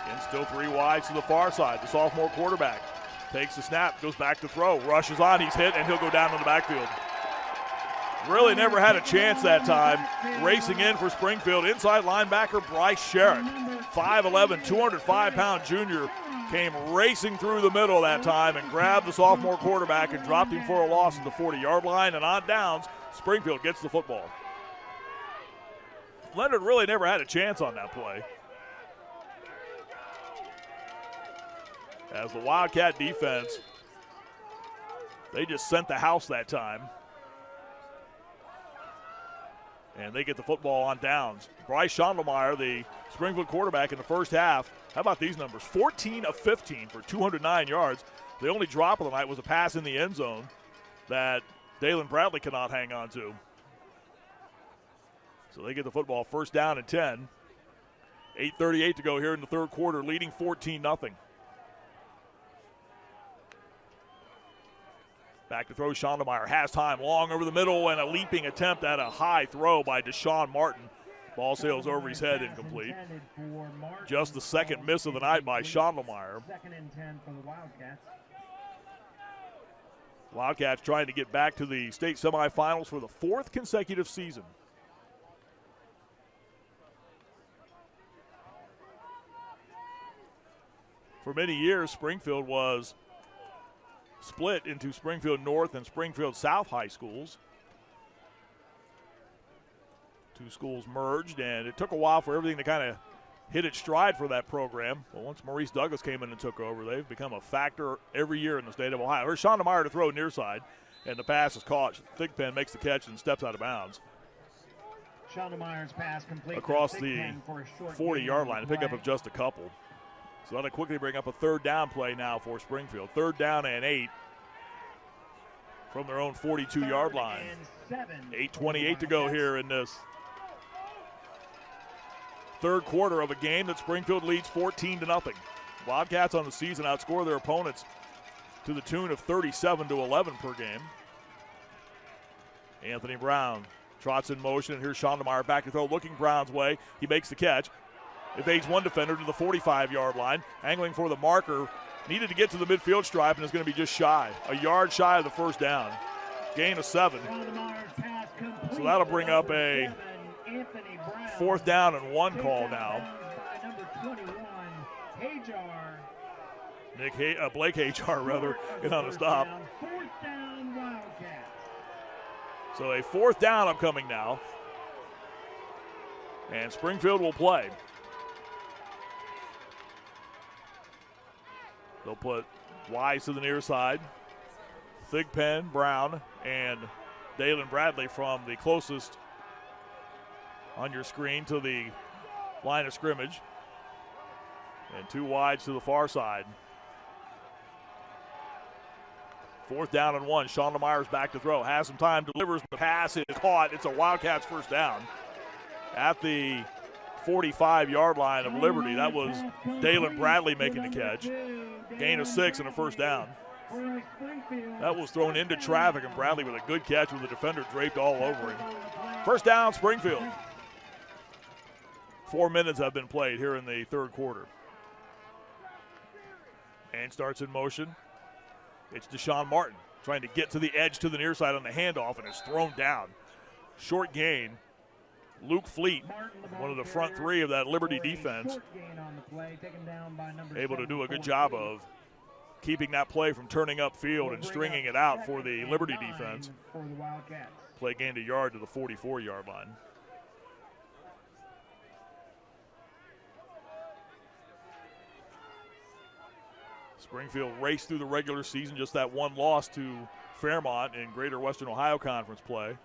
And still three wides to the far side. The sophomore quarterback takes the snap, goes back to throw, rushes on, he's hit, and he'll go down in the backfield. Really never had a chance that time. Racing in for Springfield, inside linebacker Bryce Sherrick. 5'11", 205-pound junior came racing through the middle that time and grabbed the sophomore quarterback and dropped him for a loss at the 40-yard line. And on downs, Springfield gets the football. Leonard really never had a chance on that play. As the Wildcat defense, they just sent the house that time. And they get the football on downs. Bryce Schondelmeyer, the Springfield quarterback in the first half. How about these numbers? 14 of 15 for 209 yards. The only drop of the night was a pass in the end zone that Dalen Bradley cannot hang on to. So they get the football 1st down and 10. 8:38 to go here in the 3rd quarter, leading 14-0. Back to throw, Schondelmeyer has time, long over the middle, and a leaping attempt at a high throw by Deshaun Martin. Ball sails over his head, incomplete. Just the 2nd miss of the night by Schondelmeyer. 2nd and 10 for the Wildcats. Wildcats trying to get back to the state semifinals for the 4th consecutive season. For many years, Springfield was split into Springfield North and Springfield South high schools. 2 schools merged, and it took a while for everything to kind of hit its stride for that program. Well, once Maurice Douglas came in and took over, they've become a factor every year in the state of Ohio. Here's Schondelmeyer to throw near side, and the pass is caught. Thigpen makes the catch and steps out of bounds. Schondelmeyer's pass complete across the 40-yard line, a pickup of just a couple. So that'll quickly bring up a 3rd down play now for Springfield. 3rd down and 8 from their own 42-yard line. 8:28 to go here in this 3rd quarter of a game that Springfield leads 14-0. Wildcats on the season outscore their opponents to the tune of 37-11 per game. Anthony Brown trots in motion, and here's Schondelmeyer back to throw, looking Brown's way. He makes the catch. Evades one defender to the 45-yard line. Angling for the marker. Needed to get to the midfield stripe, and is going to be just shy. A yard shy of the 1st down. Gain of 7. So that'll bring up a 4th down and 1 call now. Blake Hajar, rather, in on the stop. So a 4th down upcoming now. And Springfield will play. They'll put Wise to the near side. Thigpen, Brown, and Dalen Bradley from the closest on your screen to the line of scrimmage. And 2 wides to the far side. 4th down and 1. Schondelmeyer's back to throw. Has some time, delivers the pass. It is caught. It's a Wildcats 1st down. At the 45-yard line of Liberty, that was Dalen Bradley making the catch. Gain of 6 and a 1st down. That was thrown into traffic, and Bradley with a good catch with the defender draped all over him. First down, Springfield. 4 minutes have been played here in the third quarter. And starts in motion. It's Deshaun Martin trying to get to the edge to the near side on the handoff, and is thrown down. Short gain. Luke Fleet, one of the front three of that Liberty defense, able to do a good job of keeping that play from turning upfield and stringing it out for the Liberty defense. Play gained a yard to the 44-yard line. Springfield raced through the regular season, just that one loss to Fairmont in Greater Western Ohio Conference play.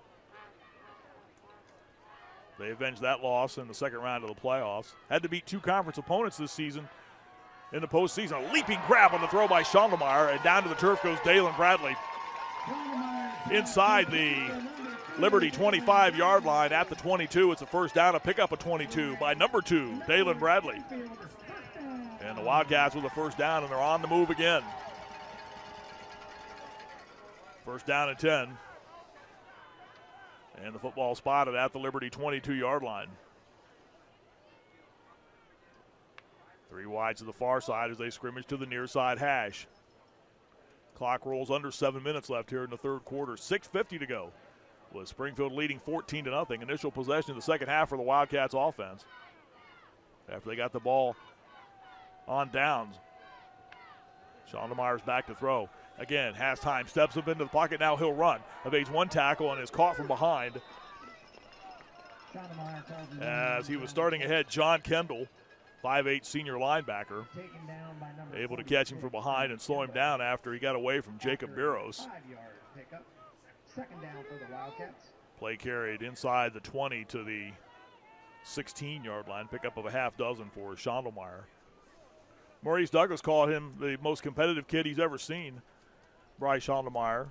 They avenged that loss in the second round of the playoffs. Had to beat two conference opponents this season in the postseason. A leaping grab on the throw by Schandelmeyer, and down to the turf goes Dalen Bradley. Inside the Liberty 25-yard line at the 22. It's a first down, a pickup of 22 by number 2, Dalen Bradley. And the Wildcats with a first down, and they're on the move again. First down and 10. And the football spotted at the Liberty 22-yard line. 3 wide to the far side as they scrimmage to the near side hash. Clock rolls under 7 minutes left here in the third quarter. 6:50 to go. With Springfield leading 14-0. Initial possession in the second half for the Wildcats offense. After they got the ball on downs. Schandelmeyer's back to throw. Again, has time, steps up into the pocket, now he'll run. Evades one tackle and is caught from behind. As he was starting ahead, John Kendall, 5'8" senior linebacker, able to catch him from behind and slow him down after he got away from Jacob Barrows. Play carried inside the 20 to the 16-yard line, pickup of a half dozen for Schandelmeyer. Maurice Douglas called him the most competitive kid he's ever seen. Bryce Schandelmeyer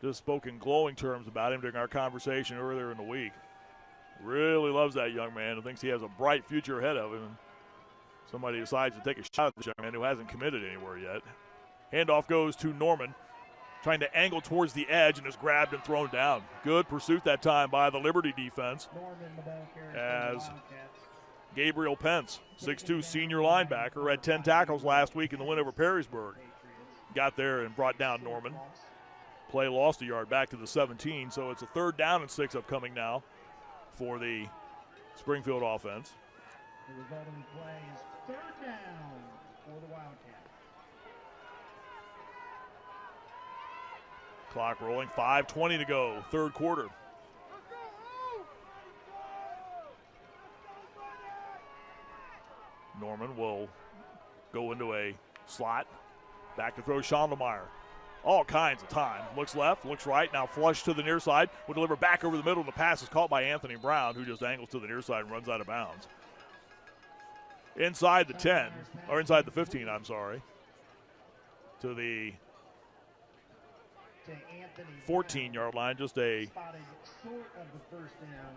just spoke in glowing terms about him during our conversation earlier in the week. Really loves that young man and thinks he has a bright future ahead of him. Somebody decides to take a shot at this young man who hasn't committed anywhere yet. Handoff goes to Norman, trying to angle towards the edge, and is grabbed and thrown down. Good pursuit that time by the Liberty defense. As Gabriel Pence, 6'2" senior linebacker, had 10 tackles last week in the win over Perrysburg. Got there and brought down Norman. Play lost a yard back to the 17, so it's a 3rd down and 6 upcoming now for the Springfield offense. The resulting play is 3rd down for the Wildcats. Clock rolling, 5:20 to go, third quarter. Norman will go into a slot. Back to throw Schandelmeyer. All kinds of time. Looks left, looks right, now flush to the near side. Will deliver back over the middle. The pass is caught by Anthony Brown, who just angles to the near side and runs out of bounds. Inside the 10, or inside the 15, I'm sorry. To the 14-yard line, just a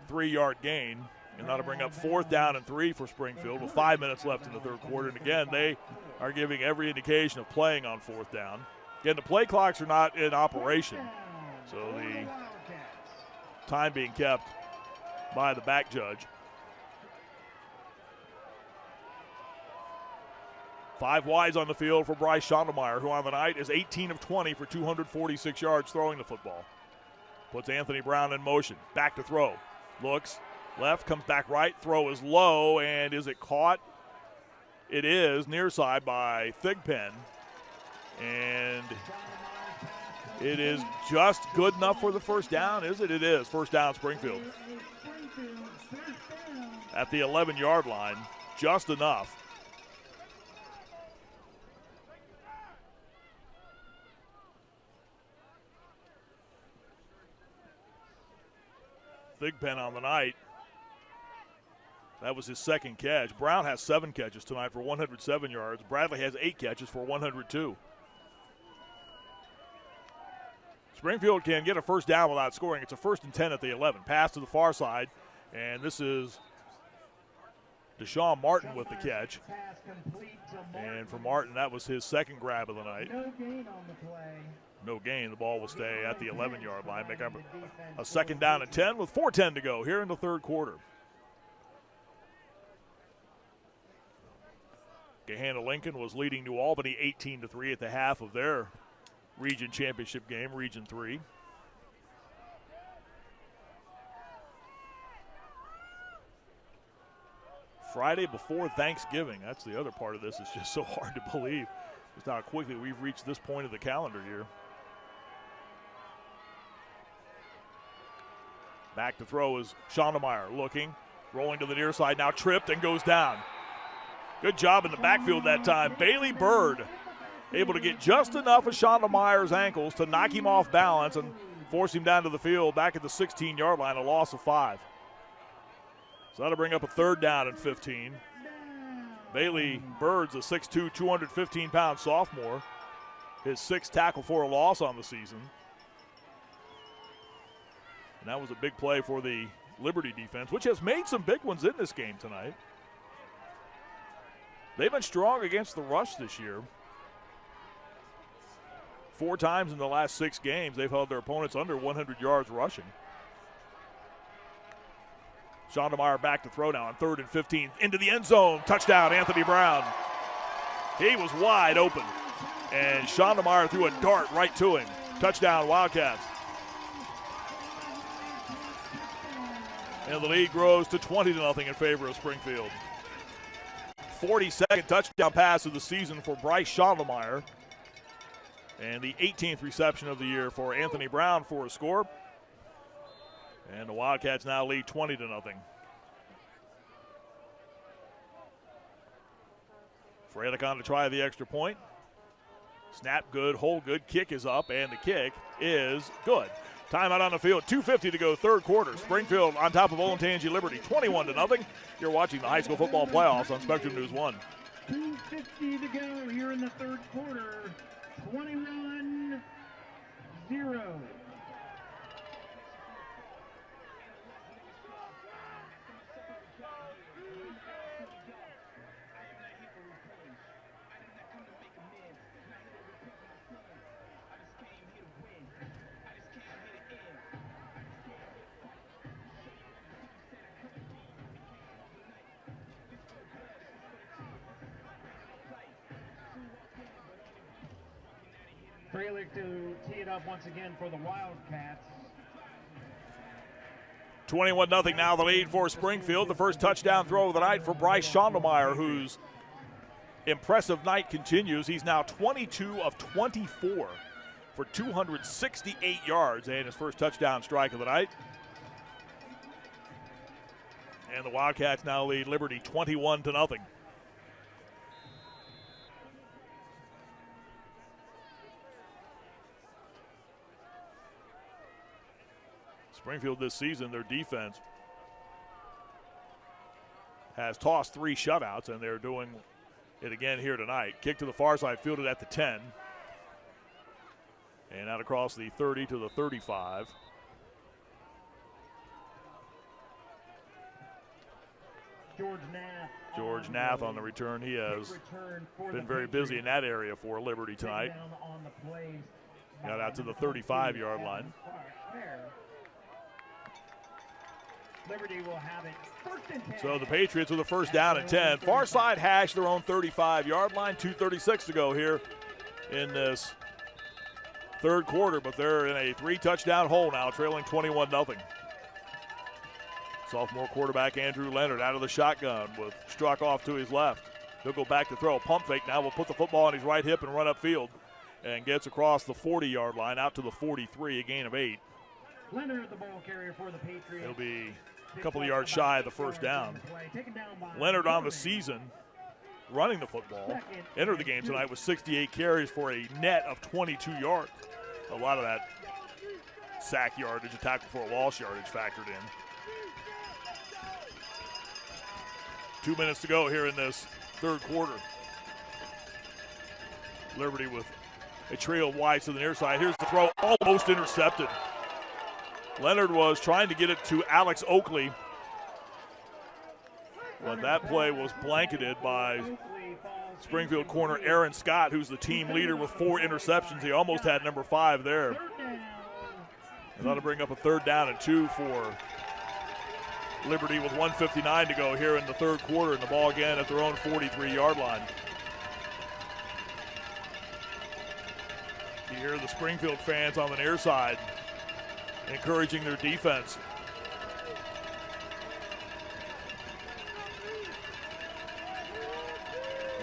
3-yard gain. And that'll bring up 4th down and 3 for Springfield with 5 minutes left in the third quarter. And again, they are giving every indication of playing on 4th down. Again, the play clocks are not in operation, so the time being kept by the back judge. 5 wides on the field for Bryce Schandelmeyer, who on the night is 18 of 20 for 246 yards throwing the football. Puts Anthony Brown in motion. Back to throw. Looks left, comes back right. Throw is low, and is it caught? It is, near side by Thigpen. And it is just good enough for the first down, is it? It is. First down, Springfield. At the 11-yard line, just enough. Thigpen on the night. That was his second catch. Brown has 7 catches tonight for 107 yards. Bradley has 8 catches for 102. Springfield can get a first down without scoring. It's a 1st and 10 at the 11. Pass to the far side, and this is Deshaun Martin with the catch. And for Martin, that was his second grab of the night. No gain on the play. No gain. The ball will stay at the 11-yard line. Make up a second down and 10 with 4:10 to go here in the third quarter. Gahanna-Lincoln was leading New Albany 18-3 at the half of their region championship game, Region 3. Friday before Thanksgiving. That's the other part of this. It's just so hard to believe just how quickly we've reached this point of the calendar year. Back to throw is Schondemeyer looking, rolling to the near side, now tripped and goes down. Good job in the backfield that time. Bailey Bird able to get just enough of Schondemeyer's ankles to knock him off balance and force him down to the field back at the 16-yard line, a loss of 5. So that'll bring up a third down and 15. Bailey Bird's a 6'2", 215-pound sophomore. His 6th tackle for a loss on the season. And that was a big play for the Liberty defense, which has made some big ones in this game tonight. They've been strong against the rush this year. 4 times in the last 6 games, they've held their opponents under 100 yards rushing. Schondemeyer back to throw now on 3rd and 15. Into the end zone. Touchdown, Anthony Brown. He was wide open. And Schondemeyer threw a dart right to him. Touchdown, Wildcats. And the lead grows to 20-0 in favor of Springfield. 42nd touchdown pass of the season for Bryce Schondemeyer. And the 18th reception of the year for Anthony Brown for a score. And the Wildcats now lead 20-0. Frelick to try the extra point. Snap good, hold good, kick is up, and the kick is good. Timeout on the field, 2:50 to go, third quarter. Springfield on top of Olentangy Liberty, 21-0. You're watching the high school football playoffs on Spectrum News 1. 2:50 to go here in the third quarter, 21-0. Frelick to tee it up once again for the Wildcats. 21-0 now the lead for Springfield. The first touchdown throw of the night for Bryce Schondemeyer, whose impressive night continues. He's now 22 of 24 for 268 yards and his first touchdown strike of the night. And the Wildcats now lead Liberty 21-0. Springfield this season, their defense has tossed 3 shutouts, and they're doing it again here tonight. Kick to the far side, fielded at the 10. And out across the 30 to the 35. George Nath on the return. He has been very busy in that area for Liberty tonight. Got out to the 35-yard line. Liberty will have it first and 10. So the Patriots with a first down and 10. Far side hash their own 35-yard line. 2:36 to go here in this third quarter, but they're in a 3-touchdown hole now, trailing 21-0. Sophomore quarterback Andrew Leonard out of the shotgun with Struck off to his left. He'll go back to throw a pump fake now. Will put the football on his right hip and run upfield and gets across the 40-yard line out to the 43, a gain of 8. Leonard, the ball carrier for the Patriots. He'll be a couple of yards shy of the first down. Leonard on the season running the football. Entered the game tonight with 68 carries for a net of 22 yards. A lot of that sack yardage, a tackle for a loss yardage factored in. 2 minutes to go here in this third quarter. Liberty with a trail wide to the near side. Here's the throw, almost intercepted. Leonard was trying to get it to Alex Oakley. But that play was blanketed by Springfield corner Aaron Scott, who's the team leader with 4 interceptions. He almost had number 5 there. And that'll bring up a 3rd down and 2 for Liberty with 1:59 to go here in the 3rd quarter, and the ball again at their own 43-yard line. You hear the Springfield fans on the near side encouraging their defense.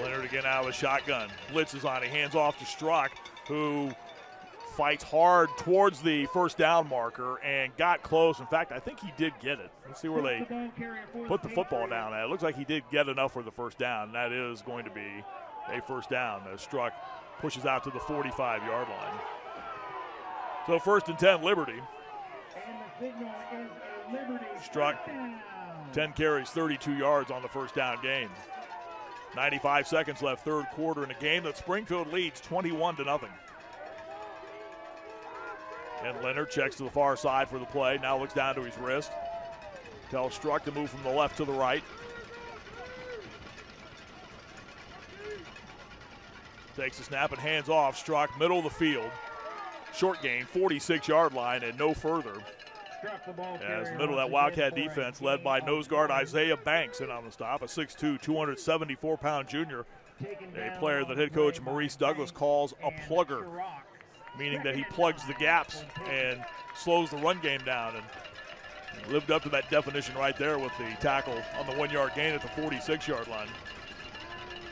Leonard again out of the shotgun. Blitz is on. He hands off to Struck, who fights hard towards the 1st down marker and got close. In fact, I think he did get it. Let's see where they put the football down at. It looks like he did get enough for the 1st down. That is going to be a 1st down as Struck pushes out to the 45-yard line. So 1st and 10, Liberty. Struck 10 carries, 32 yards on the 1st down game. 95 seconds left, 3rd quarter, in a game that Springfield leads 21-0. And Leonard checks to the far side for the play. Now looks down to his wrist. Tells Struck to move from the left to the right. Takes the snap and hands off. Struck, middle of the field. Short gain, 46-yard line and no further. As the middle of that Wildcat defense led by nose guard Isaiah Banks in on the stop, a 6'2", 274-pound junior, a player that head coach Maurice Douglas calls a plugger, meaning that he plugs the gaps and slows the run game down, and lived up to that definition right there with the tackle on the 1-yard gain at the 46-yard line.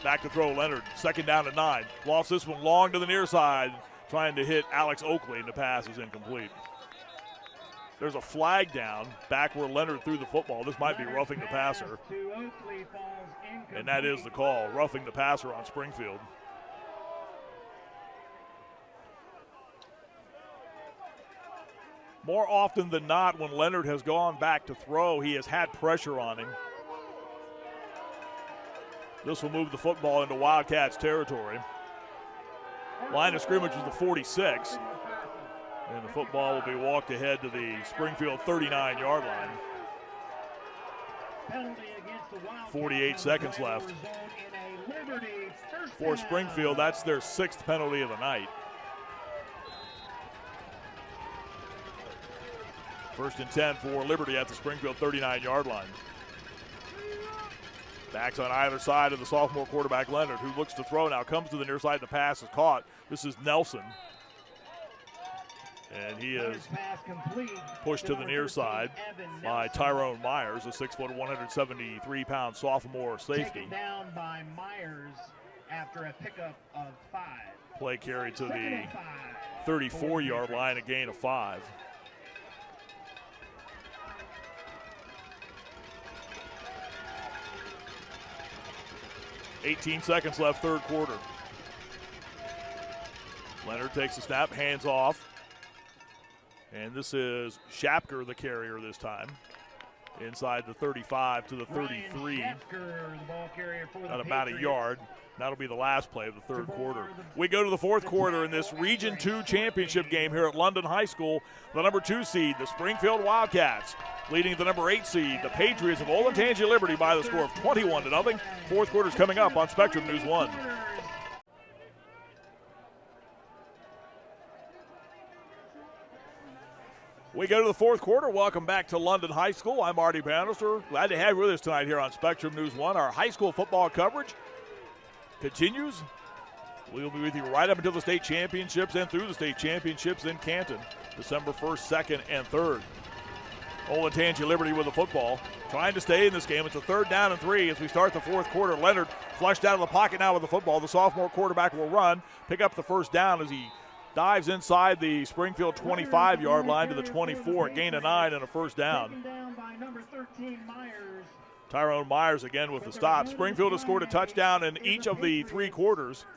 Back to throw Leonard, 2nd down and 9. Lost this one long to the near side, trying to hit Alex Oakley, and the pass is incomplete. There's a flag down back where Leonard threw the football. This might be roughing the passer. And that is the call, roughing the passer on Springfield. More often than not, when Leonard has gone back to throw, he has had pressure on him. This will move the football into Wildcats territory. Line of scrimmage is the 46. And the football will be walked ahead to the Springfield 39-yard line. 48 seconds left. For Springfield, that's their 6th penalty of the night. 1st and 10 for Liberty at the Springfield 39-yard line. Backs on either side of the sophomore quarterback Leonard, who looks to throw now, comes to the near side, the pass is caught. This is Nelson. And he is pushed to the near side by Tyrone Myers, a 6', 173-pound sophomore safety. Down by Myers after a pickup of 5. Play carried to the 34-yard line, a gain of 5. .18 seconds left, 3rd quarter. Leonard takes the snap, hands off. And this is Shapker, the carrier this time. Inside the 35 to the 33. At about a yard. That'll be the last play of the 3rd quarter. We go to the 4th quarter in this Region 2 championship game here at London High School. The number 2 seed, the Springfield Wildcats, leading the number 8 seed, the Patriots of Olentangy Liberty, by the score of 21-0. 4th quarter's coming up on Spectrum News 1. We go to the 4th quarter. Welcome back to London High School. I'm Artie Bannister. Glad to have you with us tonight here on Spectrum News 1. Our high school football coverage continues. We'll be with you right up until the state championships and through the state championships in Canton, December 1st, 2nd, and 3rd. Olentangy Liberty with the football, trying to stay in this game. It's a 3rd down and 3 as we start the 4th quarter. Leonard flushed out of the pocket now with the football. The sophomore quarterback will run, pick up the 1st down as he dives inside the Springfield 25-yard line to the 24, gain of 9 and a 1st down. Tyrone Myers again with the stop. Springfield has scored a touchdown in each of the 3 quarters.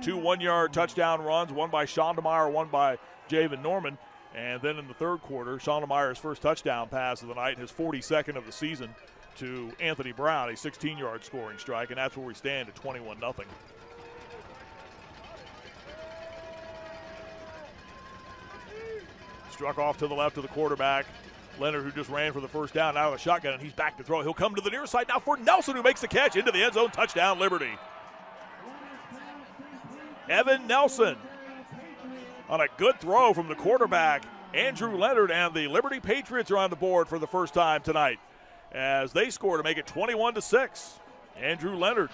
2 one-yard touchdown runs, one by Schondemeyer, one by Javen Norman. And then in the 3rd quarter, Schondemeyer's first touchdown pass of the night, his 42nd of the season, to Anthony Brown, a 16-yard scoring strike, and that's where we stand at 21-0. Struck off to the left of the quarterback. Leonard, who just ran for the first down out of the shotgun, and he's back to throw. He'll come to the near side now for Nelson, who makes the catch into the end zone. Touchdown, Liberty. Evan Nelson on a good throw from the quarterback, Andrew Leonard, and the Liberty Patriots are on the board for the first time tonight as they score to make it 21-6. Andrew Leonard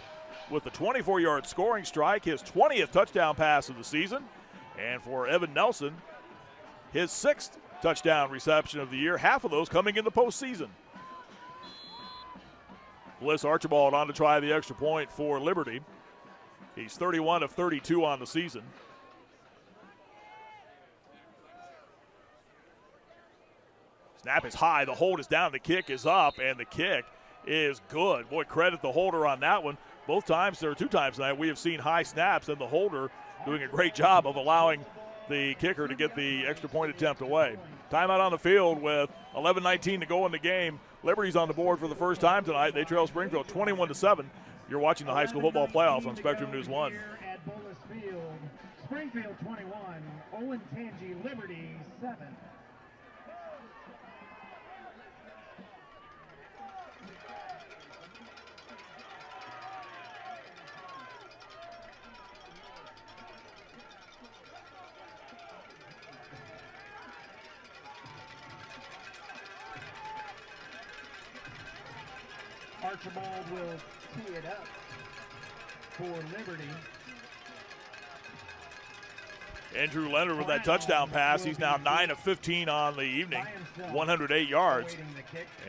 with the 24-yard scoring strike, his 20th touchdown pass of the season. And for Evan Nelson, his 6th touchdown reception of the year, half of those coming in the postseason. Bliss Archibald on to try the extra point for Liberty. He's 31 of 32 on the season. Snap is high, the hold is down, the kick is up, and the kick is good. Boy, credit the holder on that one. Both times, there are 2 times tonight, we have seen high snaps, and the holder doing a great job of allowing the kicker to get the extra point attempt away. Timeout on the field with 11:19 to go in the game. Liberty's on the board for the first time tonight. They trail Springfield 21-7. You're watching the high school football playoffs on Spectrum News 1. At Bullis Field, Springfield 21, Olentangy Liberty 7. Archibald will tee it up for Liberty. Andrew Leonard with that touchdown pass. He's now 9 of 15 on the evening, 108 yards.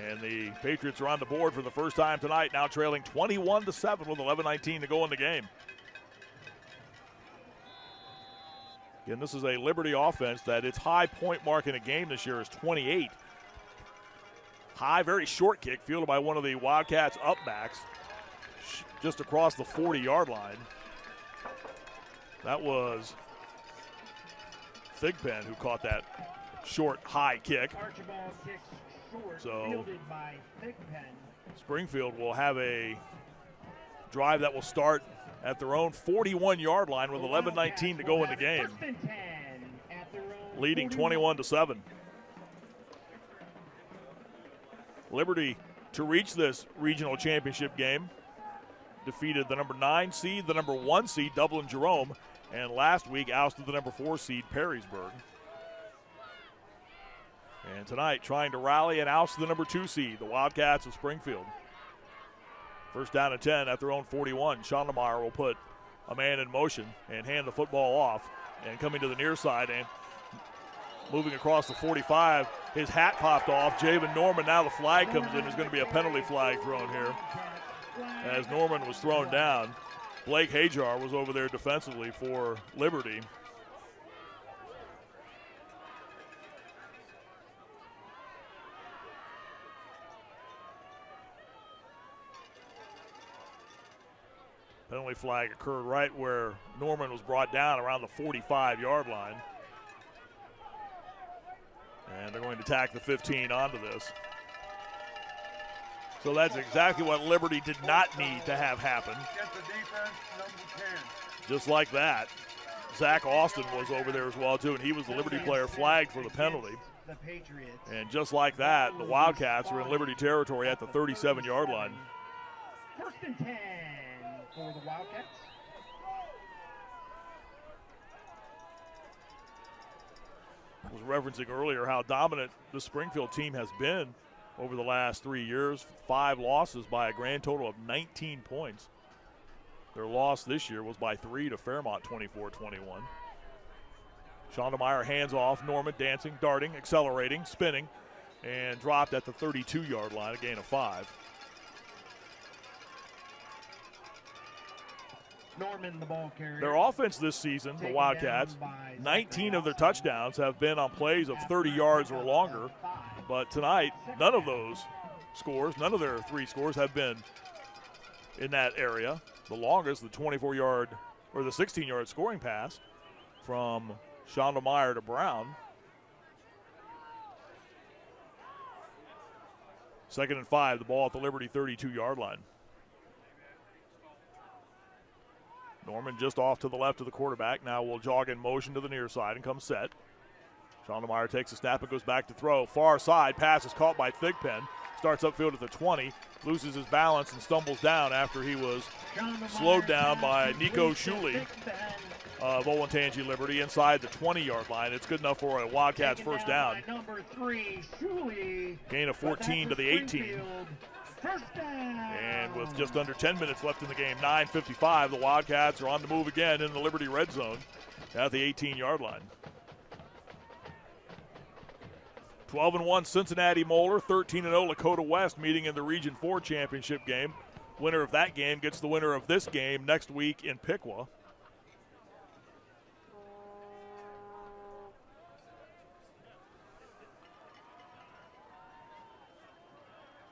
And the Patriots are on the board for the first time tonight, now trailing 21-7 with 11:19 to go in the game. Again, this is a Liberty offense that its high point mark in a game this year is 28. High, very short kick, fielded by one of the Wildcats upbacks just across the 40-yard line. That was Thigpen who caught that short, high kick. Archibald kicks short, So fielded by Thigpen. Springfield will have a drive that will start at their own 41-yard line with 11:19 to go in the game, First and 10 at their own leading 41. 21-7. Liberty, to reach this regional championship game, defeated the number 9 seed, the number 1 seed, Dublin Jerome, and last week ousted the number 4 seed, Perrysburg. And tonight, trying to rally and oust the number 2 seed, the Wildcats of Springfield. First down and 10 at their own 41. Schondemeyer will put a man in motion and hand the football off. And coming to the near side and moving across the 45, his hat popped off. Javen Norman, now the flag comes in. There's going to be a penalty flag thrown here as Norman was thrown down. Blake Hajar was over there defensively for Liberty. Penalty flag occurred right where Norman was brought down around the 45-yard line. And they're going to tack the 15 onto this. So that's exactly what Liberty did not need to have happen. Just like that. Zach Austin was over there as well, too, and he was the Liberty player flagged for the penalty. And just like that, the Wildcats are in Liberty territory at the 37-yard line. First and 10 for the Wildcats. I was referencing earlier how dominant the Springfield team has been over the last 3 years. 5 losses by a grand total of 19 points. Their loss this year was by 3 to Fairmont, 24-21. Schondemeyer hands off. Norman dancing, darting, accelerating, spinning, and dropped at the 32-yard line, a gain of 5. Norman, the ball carrier. Their offense this season, the Wildcats, 19 of their touchdowns have been on plays of 30 yards or longer. But tonight, none of those scores, none of their 3 scores have been in that area. The longest, the 24-yard or the 16-yard scoring pass from Schondemeyer to Brown. Second and 5, the ball at the Liberty 32-yard line. Norman just off to the left of the quarterback. Now will jog in motion to the near side and come set. Schondemeyer takes a snap and goes back to throw. Far side, pass is caught by Thigpen. Starts upfield at the 20, loses his balance and stumbles down after he was slowed down by Nico Shuley of Olentangy Liberty inside the 20-yard line. It's good enough for a Wildcats first down. Number 3, Shuley. Gain of 14 to the 18. First down. And with just under 10 minutes left in the game, 9:55, the Wildcats are on the move again in the Liberty red zone at the 18-yard line. 12-1 Cincinnati Moeller, 13-0 Lakota West meeting in the Region 4 championship game. Winner of that game gets the winner of this game next week in Piqua.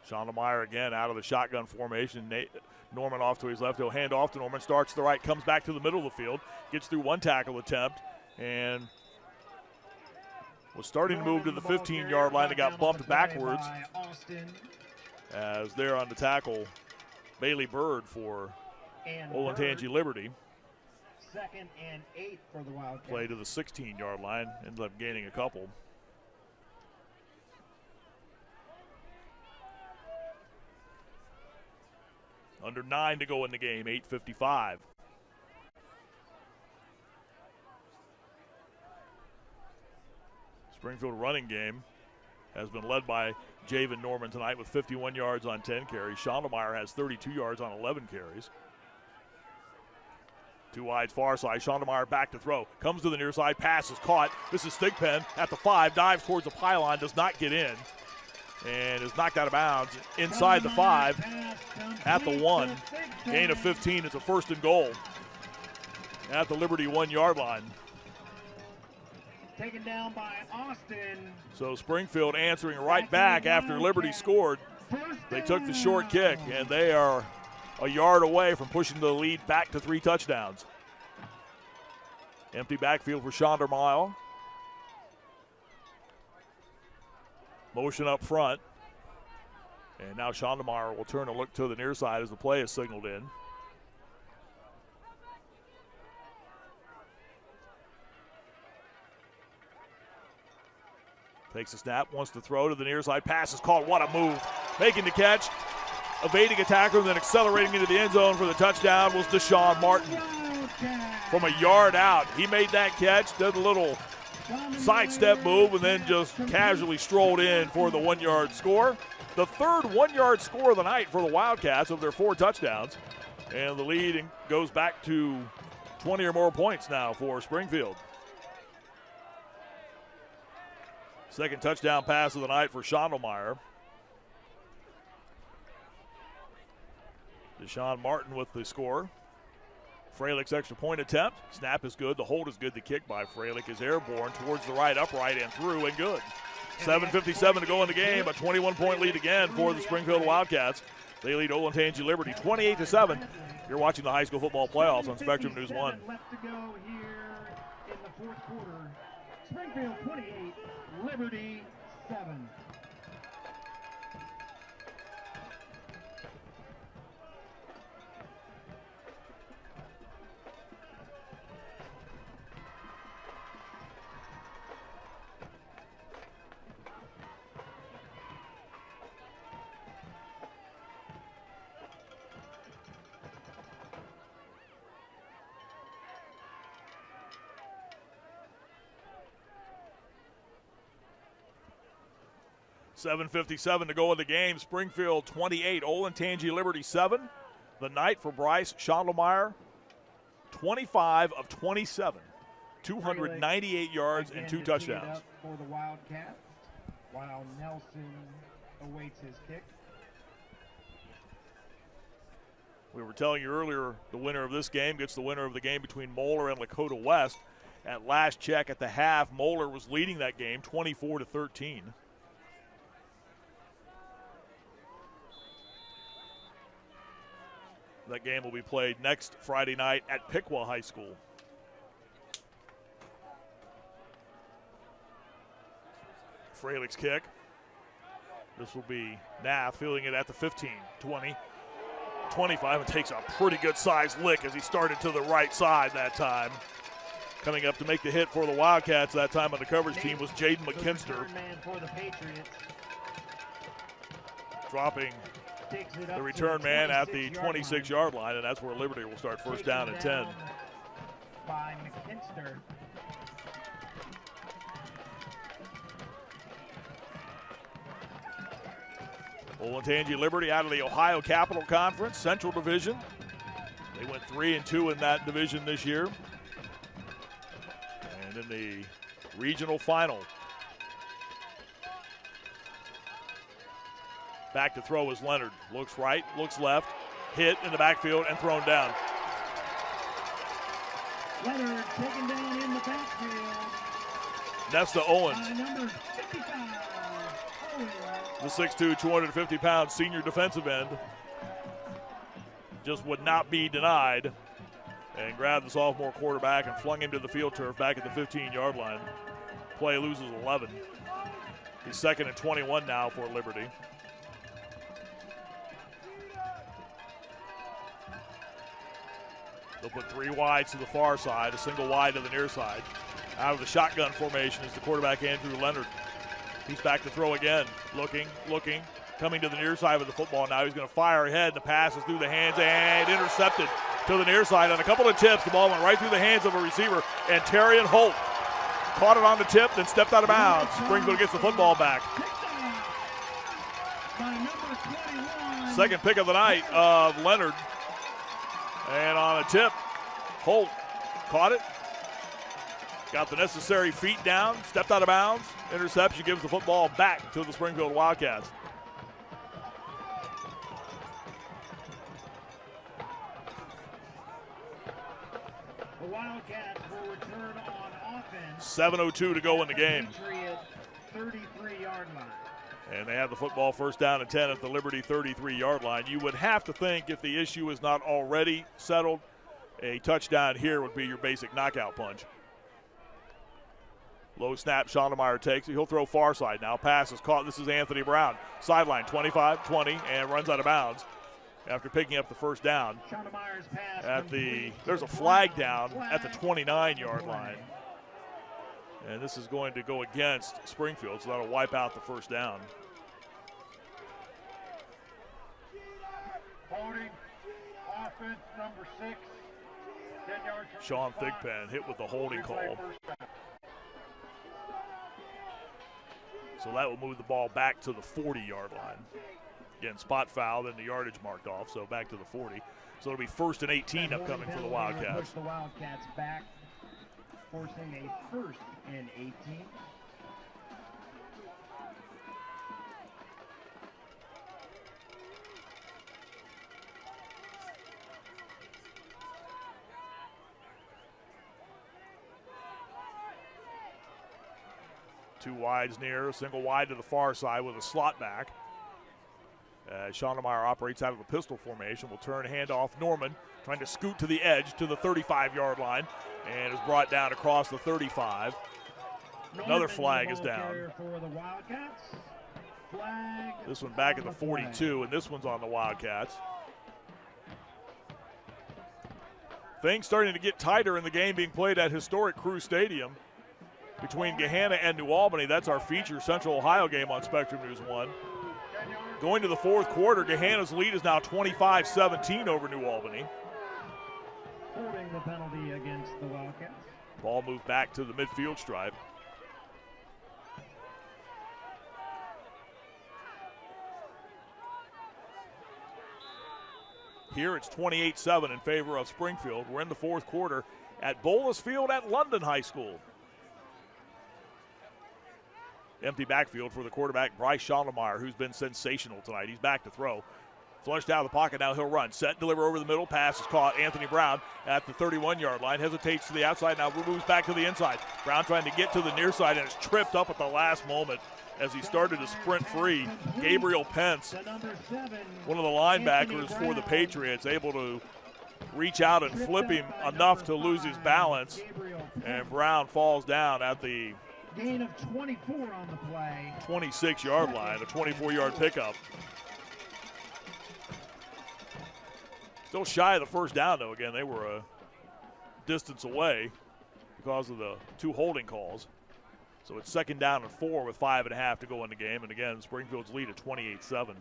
Schondemeyer again out of the shotgun formation. Norman off to his left. He'll hand off to Norman. Starts to the right, comes back to the middle of the field. Gets through one tackle attempt and was starting to move to the 15-yard line and got bumped backwards as there on the tackle, Bailey Bird for Olentangy Liberty. 2nd and 8 for the Wildcats. Play to the 16-yard line, ended up gaining a couple. Under 9 to go in the game, 8:55. Springfield running game has been led by Javen Norman tonight with 51 yards on 10 carries. Schondemeyer has 32 yards on 11 carries. Two wide far side. Schondemeyer back to throw. Comes to the near side. Pass is caught. This is Thigpen at the 5. Dives towards the pylon. Does not get in. And is knocked out of bounds inside the 5 at the 1. Gain of 15. It's a 1st and goal at the Liberty 1-yard line. Taken down by Austin. So Springfield answering right back after Liberty scored. They took the short kick, and they are a yard away from pushing the lead back to 3 touchdowns. Empty backfield for Schondemeyer. Motion up front. And now Schondemeyer will turn and look to the near side as the play is signaled in. Takes a snap, wants to throw to the near side. Pass is caught. What a move. Making the catch, evading a tackle, and then accelerating into the end zone for the touchdown was Deshaun Martin. From a yard out, he made that catch, did a little sidestep move, and then just casually strolled in for the 1-yard score. The 3rd 1-yard score of the night for the Wildcats of their 4 touchdowns. And the lead goes back to 20 or more points now for Springfield. 2nd touchdown pass of the night for Schondemeyer. Deshaun Martin with the score. Freilich's extra point attempt. Snap is good. The hold is good. The kick by Freilich is airborne towards the right, upright, and through, and good. 7:57 to go in the game. A 21-point lead again for the Springfield Wildcats. They lead Olentangy Liberty 28-7. You're watching the high school football playoffs on Spectrum News 1. Left to go here in the 4th quarter. Springfield 28, Liberty 7. $7:57 to go in the game. Springfield 28, Olentangy Liberty 7. The night for Bryce Schondemeyer, 25 of 27, 298 yards and 2 touchdowns. For the Wildcats, while Nelson awaits his kick. We were telling you earlier, the winner of this game gets the winner of the game between Moeller and Lakota West. At last check at the half, Moeller was leading that game 24-13. That game will be played next Friday night at Piqua High School. Freilich's kick. This will be Nath fielding it at the 15, 20, 25, and takes a pretty good sized lick as he started to the right side that time. Coming up to make the hit for the Wildcats that time on the coverage team was Jaden McKinster. For the Patriots. Dropping the return man at the 26-yard line, and that's where Liberty will start first down and 10. By McKinster. Olentangy Liberty out of the Ohio Capital Conference, Central Division. They went 3-2 in that division this year. And in the regional final. Back to throw is Leonard. Looks right, looks left, hit in the backfield and thrown down. Leonard taken down in the backfield. Nesta Owens. Number 55. The 6'2", 250-pound senior defensive end just would not be denied and grabbed the sophomore quarterback and flung him to the field turf back at the 15-yard line. Play loses 11. He's 2nd and 21 now for Liberty. They'll put 3 wides to the far side, a single wide to the near side. Out of the shotgun formation is the quarterback Andrew Leonard. He's back to throw again. Looking, coming to the near side with the football. Now he's going to fire ahead. The pass is through the hands and intercepted to the near side. On a couple of tips, the ball went right through the hands of a receiver. And Terrian Holt caught it on the tip, then stepped out of bounds. Springfield gets the football back. Second pick of the night of Leonard. And on a tip, Holt caught it. Got the necessary feet down, stepped out of bounds. Interception gives the football back to the Springfield Wildcats. The Wildcats will return on offense. 7:02 to go in the game. 33-yard line. And they have the football first down and 10 at the Liberty 33-yard line. You would have to think if the issue is not already settled, a touchdown here would be your basic knockout punch. Low snap, Schondemeyer takes it. He'll throw far side now. Pass is caught. This is Anthony Brown. Sideline, 25, 20, and runs out of bounds after picking up the first down. There's a flag down at the 29-yard line. And this is going to go against Springfield, so that'll wipe out the first down. Holding, offense number 6. 10 yards from Sean Thigpen hit with the holding call. So that will move the ball back to the 40-yard line. Again, spot foul, then the yardage marked off, so back to the 40. So it'll be 1st and 18 upcoming for the Wildcats. Push the Wildcats back, forcing a 1st and 18. Two wides near, a single wide to the far side with a slot back. Schondemeyer operates out of the pistol formation. Will turn handoff. Norman trying to scoot to the edge to the 35-yard line and is brought down across the 35. Another flag is down. For the Wildcats. Flag this one back at the 42, and this one's on the Wildcats. Things starting to get tighter in the game being played at historic Crew Stadium between Gahanna and New Albany. That's our feature Central Ohio game on Spectrum News 1. Going to the fourth quarter, Gahanna's lead is now 25-17 over New Albany. Holding the penalty against the Wildcats. Ball moved back to the midfield stripe. Here it's 28-7 in favor of Springfield. We're in the fourth quarter at Bolus Field at London High School. Empty backfield for the quarterback, Bryce Schondemeyer, who's been sensational tonight. He's back to throw. Flushed out of the pocket, now he'll run. Set, deliver over the middle. Pass is caught. Anthony Brown at the 31-yard line. Hesitates to the outside, now moves back to the inside. Brown trying to get to the near side, and it's tripped up at the last moment as he started to sprint free. Gabriel Pence, one of the linebackers for the Patriots, able to reach out and flip him enough to lose his balance. And Brown falls down at the gain of 24 on the play. 26-yard line, a 24-yard pickup. Still shy of the first down, though. Again, they were a distance away. because of the 2 holding calls. So it's 2nd down and 4 with 5.5 to go in the game. And again, Springfield's lead at 28-7.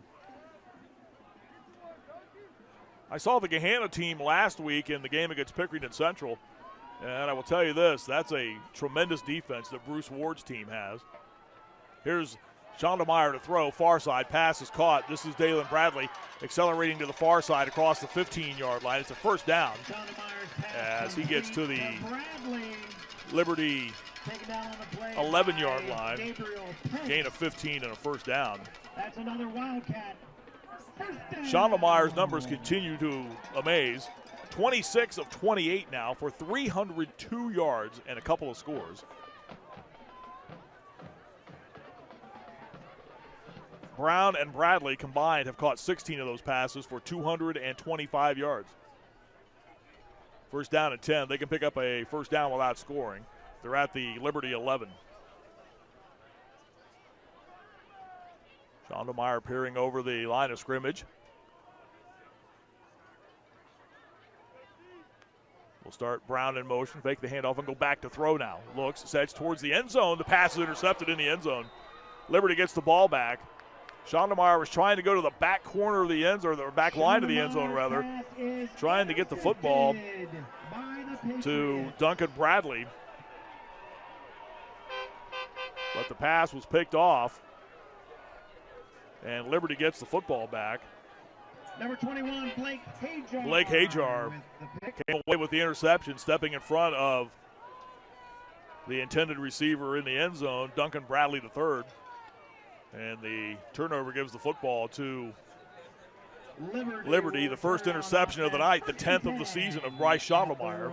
I saw the Gahanna team last week in the game against Pickerington Central. And I will tell you this, that's a tremendous defense that Bruce Ward's team has. Here's Schondelmeyer to throw, far side, pass is caught. This is Dalen Bradley accelerating to the far side across the 15-yard line. It's a first down as he gets to the Liberty 11-yard line. Gain of 15 and a first down. That's another Wildcat. Schondelmeyer's numbers continue to amaze. 26 of 28 now for 302 yards and a couple of scores. Brown and Bradley combined have caught 16 of those passes for 225 yards. First down and 10. They can pick up a first down without scoring. They're at the Liberty 11. Schondelmeyer peering over the line of scrimmage. We'll start Brown in motion, fake the handoff, and go back to throw now. Looks, sets towards the end zone. The pass is intercepted in the end zone. Liberty gets the ball back. Schondelmeyer was trying to go to the back corner of the end zone, or back line of the end zone, rather, trying to get the football to Duncan Bradley. But the pass was picked off, and Liberty gets the football back. Number 21, Blake Hajar. Blake Hajar came away with the interception, stepping in front of the intended receiver in the end zone, Duncan Bradley III. And the turnover gives the football to Liberty, the first interception of the night, the 10th of the season of Bryce Schondelmeyer.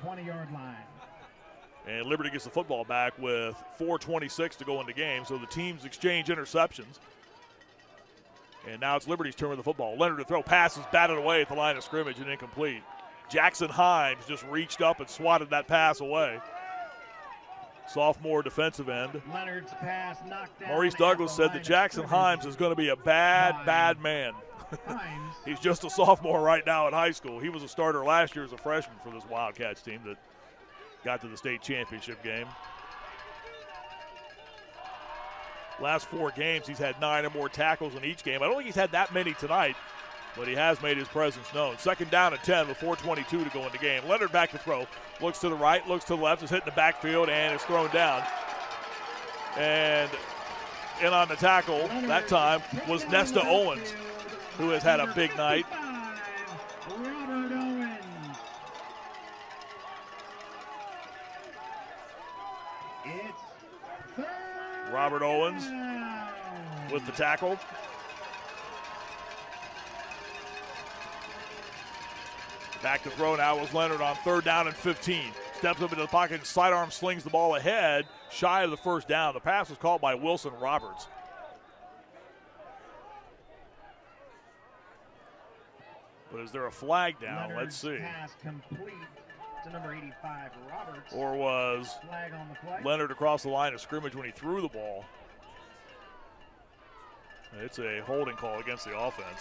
20-yard line. And Liberty gets the football back with 4:26 to go in the game, so the teams exchange interceptions. And now it's Liberty's turn with the football. Leonard to throw, passes batted away at the line of scrimmage and incomplete. Jackson Himes just reached up and swatted that pass away. Sophomore defensive end. Leonard's pass knocked down. Maurice Douglas said that Jackson Himes is going to be a bad man. He's just a sophomore right now in high school. He was a starter last year as a freshman for this Wildcats team that got to the state championship game. Last 4 games, he's had 9 or more tackles in each game. I don't think he's had that many tonight, but he has made his presence known. 2nd down and 10 with 4:22 to go in the game. Leonard back to throw. Looks to the right, looks to the left, is hitting the backfield, and is thrown down. And in on the tackle that time was Nesta Owens, who has had a big night. Robert Owens. It's third Robert Owens down. with the tackle. Back to throw now was Leonard on 3rd down and 15. Steps up into the pocket and sidearm slings the ball ahead, shy of the first down. The pass was caught by Wilson Roberts. But is there a flag down? Leonard's Let's see. Pass complete to number 85, Roberts. Or was Flag on the play. Leonard across the line of scrimmage when he threw the ball? It's a holding call against the offense.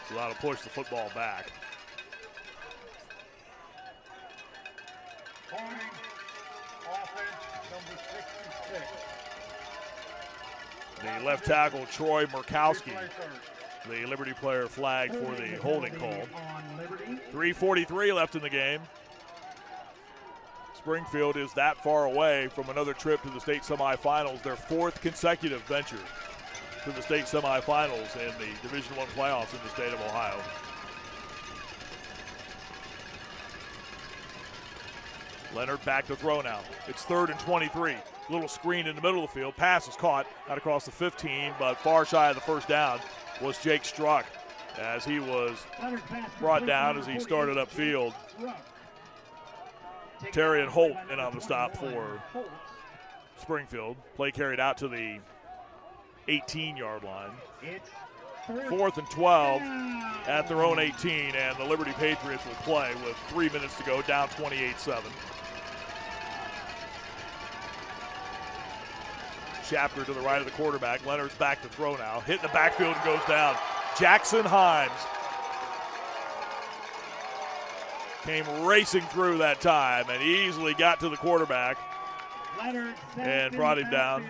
So that'll push the football back. Holding offense number 66. The left tackle, Troy Murkowski, the Liberty player, flagged for the holding call. 3:43 left in the game. Springfield is that far away from another trip to the state semifinals, their 4th consecutive venture to the state semifinals in the Division I playoffs in the state of Ohio. Leonard back to throw now. It's 3rd and 23. Little screen in the middle of the field. Pass is caught out across the 15, but far shy of the first down was Jake Struck as he was brought down as he started upfield. Terry and Holt in on the stop for Springfield. Play carried out to the 18-yard line. 4th and 12 at their own 18, and the Liberty Patriots will play with 3 minutes to go, down 28-7. Shapter to the right of the quarterback. Leonard's back to throw now. Hitting the backfield and goes down. Jackson Himes came racing through that time and easily got to the quarterback and brought him down.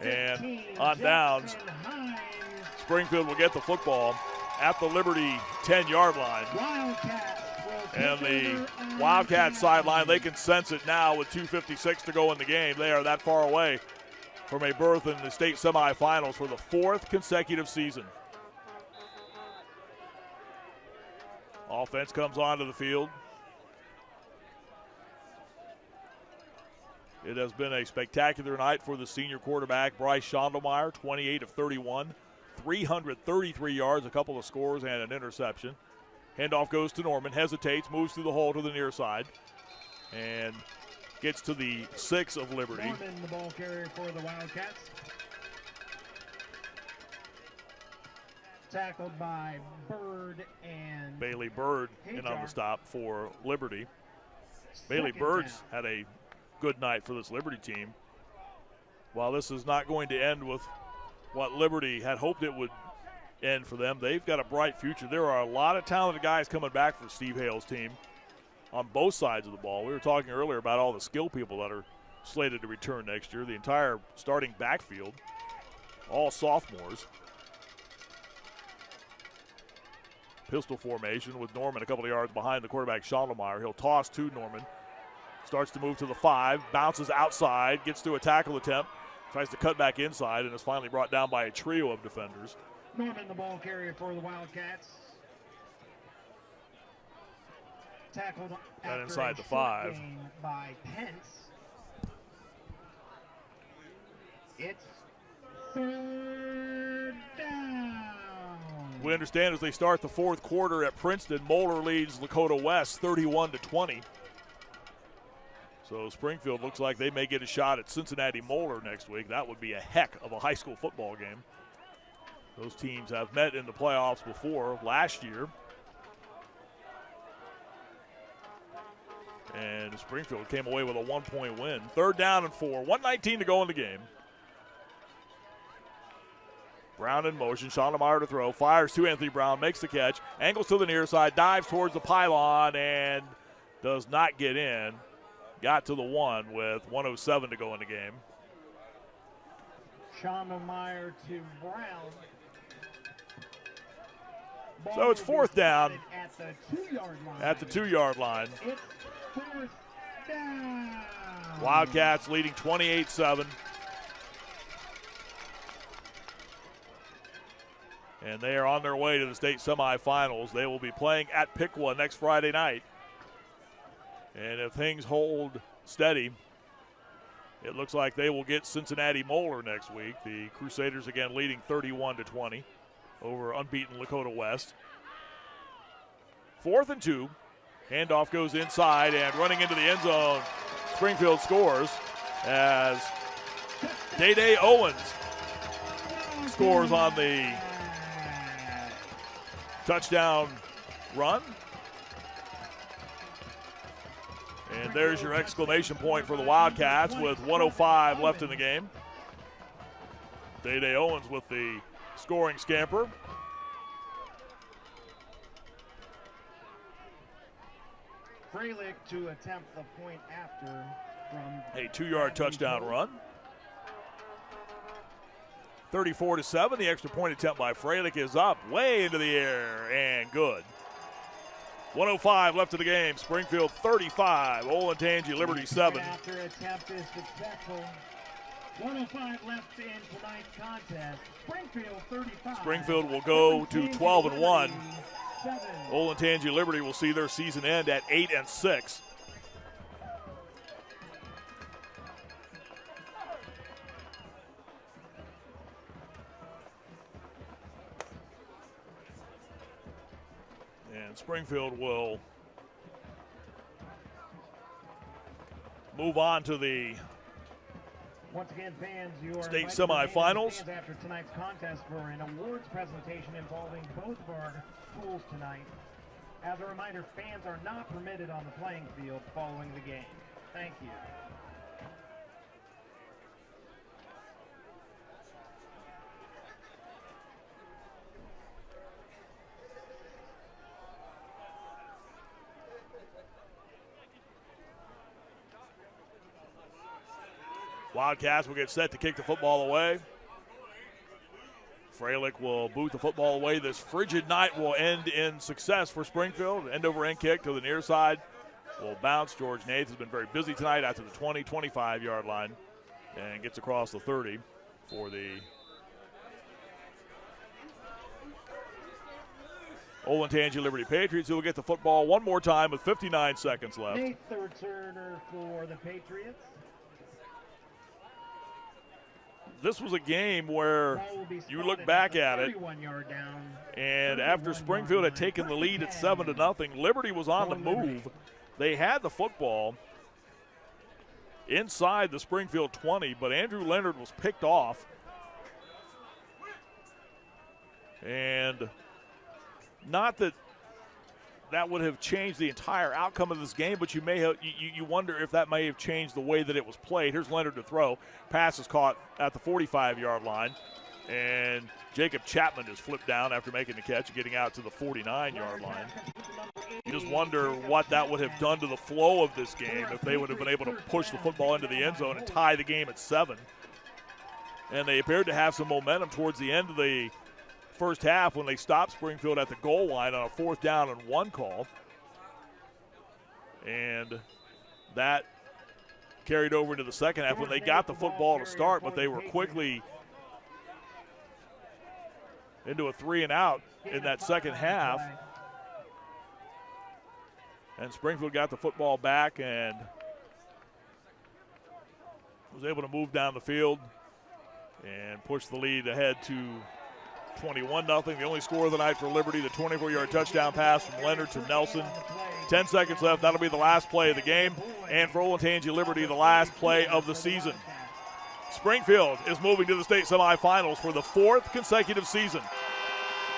And on downs, Springfield will get the football at the Liberty 10-yard line. And the Wildcats sideline, they can sense it now with 2:56 to go in the game. They are that far away from a berth in the state semifinals for the 4th consecutive season. Offense comes onto the field. It has been a spectacular night for the senior quarterback, Bryce Schondelmeyer, 28 of 31, 333 yards, a couple of scores, and an interception. Handoff goes to Norman, hesitates, moves through the hole to the near side, and gets to the 6 of Liberty. Norman, the ball carrier for the Wildcats. Tackled by Bird and Bailey Bird in on the stop for Liberty. Bailey Bird's had a good night for this Liberty team. While this is not going to end with what Liberty had hoped it would end for them, they've got a bright future. There are a lot of talented guys coming back for Steve Hale's team on both sides of the ball. We were talking earlier about all the skill people that are slated to return next year. The entire starting backfield, all sophomores. Pistol formation with Norman a couple of yards behind the quarterback, Schondelmeyer. He'll toss to Norman. Starts to move to the 5, bounces outside, gets to a tackle attempt, tries to cut back inside, and is finally brought down by a trio of defenders. Norman, the ball carrier for the Wildcats. Tackled got inside the 5 by Pence. It's 3rd down. We understand as they start the 4th quarter at Princeton, Moeller leads Lakota West 31-20. So Springfield looks like they may get a shot at Cincinnati Moeller next week. That would be a heck of a high school football game. Those teams have met in the playoffs before last year. And Springfield came away with a 1-point win. 3rd down and 4, 1:19 to go in the game. Brown in motion, Schondelmeyer to throw, fires to Anthony Brown, makes the catch, angles to the near side, dives towards the pylon, and does not get in. Got to the 1 with 1:07 to go in the game. Schondelmeyer to Brown. So it's 4th down at the 2-yard line. At the 2-yard line. It's 4th down. Wildcats leading 28-7. And they are on their way to the state semifinals. They will be playing at Piqua next Friday night. And if things hold steady, it looks like they will get Cincinnati Moeller next week. The Crusaders again leading 31-20 over unbeaten Lakota West. 4th and 2. Handoff goes inside and running into the end zone. Springfield scores as Day Owens scores on the touchdown run. And there's your exclamation point for the Wildcats with 1:05 left in the game. Day Owens with the scoring scamper. Freilich to attempt the point after from a 2-yard touchdown run. 34-7. The extra point attempt by Freilich is up, way into the air, and good. 1:05 left in the game. Springfield 35, Olentangy Liberty 7. After attempt is successful. 1:05 left in tonight's contest. Springfield 35. Springfield will go to 12-1. Olentangy Liberty will see their season end at 8-6. And Springfield will move on to the once again, fans, you are state semifinals. After tonight's contest for an awards presentation involving both of our schools tonight. As a reminder, fans are not permitted on the playing field following the game. Thank you. Wildcats will get set to kick the football away. Freilich will boot the football away. This frigid night will end in success for Springfield. End-over-end kick to the near side will bounce. George Nath has been very busy tonight out to the 20, 25-yard line and gets across the 30 for the Olentangy Liberty Patriots, who will get the football one more time with 59 seconds left. Nath, the returner for the Patriots. This was a game where you look back at it, and after Springfield had taken the lead at 7-0, Liberty was on the move. They had the football inside the Springfield 20, but Andrew Leonard was picked off. And not that that would have changed the entire outcome of this game, but you may have, you wonder if that may have changed the way that it was played. Here's Leonard to throw. Pass is caught at the 45-yard line, and Jacob Chapman is flipped down after making the catch, getting out to the 49-yard line. You just wonder what that would have done to the flow of this game if they would have been able to push the football into the end zone and tie the game at 7. And they appeared to have some momentum towards the end of the first half when they stopped Springfield at the goal line on a 4th down and 1 call. And that carried over into the second half when they got the football to start, but they were quickly into a 3-and-out in that second half. And Springfield got the football back and was able to move down the field and push the lead ahead to 21-0. The only score of the night for Liberty, the 24-yard touchdown pass from Leonard to Nelson. 10 seconds left. That'll be the last play of the game. And for Olentangy Liberty, the last play of the season. Springfield is moving to the state semifinals for the 4th consecutive season.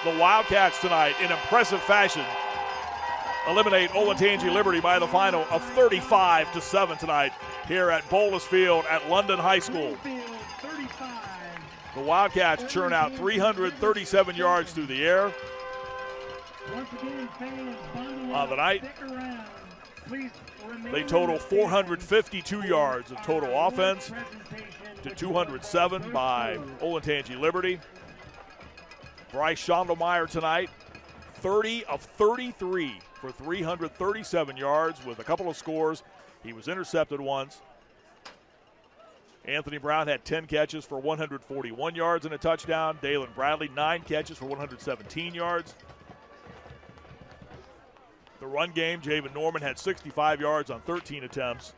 The Wildcats tonight, in impressive fashion, eliminate Olentangy Liberty by the final of 35-7 tonight here at Bolus Field at London High School. The Wildcats churn out 337 yards through the air on the night. They total 452 yards of total offense to 207 by Olentangy Liberty. Bryce Schondelmeyer tonight, 30 of 33 for 337 yards with a couple of scores. He was intercepted once. Anthony Brown had 10 catches for 141 yards and a touchdown. Dalen Bradley, 9 catches for 117 yards. The run game, Javen Norman had 65 yards on 13 attempts.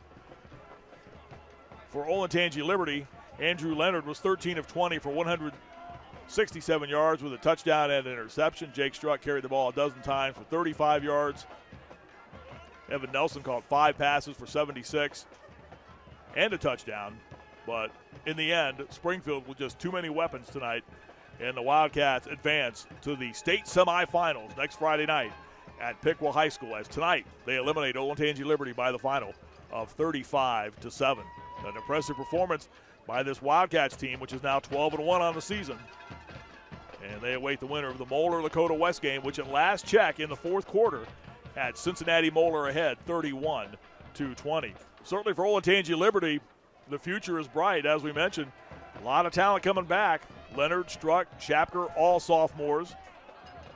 For Olentangy Liberty, Andrew Leonard was 13 of 20 for 167 yards with a touchdown and an interception. Jake Struck carried the ball a dozen times for 35 yards. Evan Nelson caught 5 passes for 76 and a touchdown. But in the end, Springfield with just too many weapons tonight, and the Wildcats advance to the state semifinals next Friday night at Piqua High School, as tonight they eliminate Olentangy Liberty by the final of 35-7. An impressive performance by this Wildcats team, which is now 12-1 on the season. And they await the winner of the Moeller-Lakota West game, which at last check in the 4th quarter had Cincinnati Moeller ahead 31-20. Certainly for Olentangy Liberty, the future is bright, as we mentioned. A lot of talent coming back. Leonard, Struck, Shapker, all sophomores.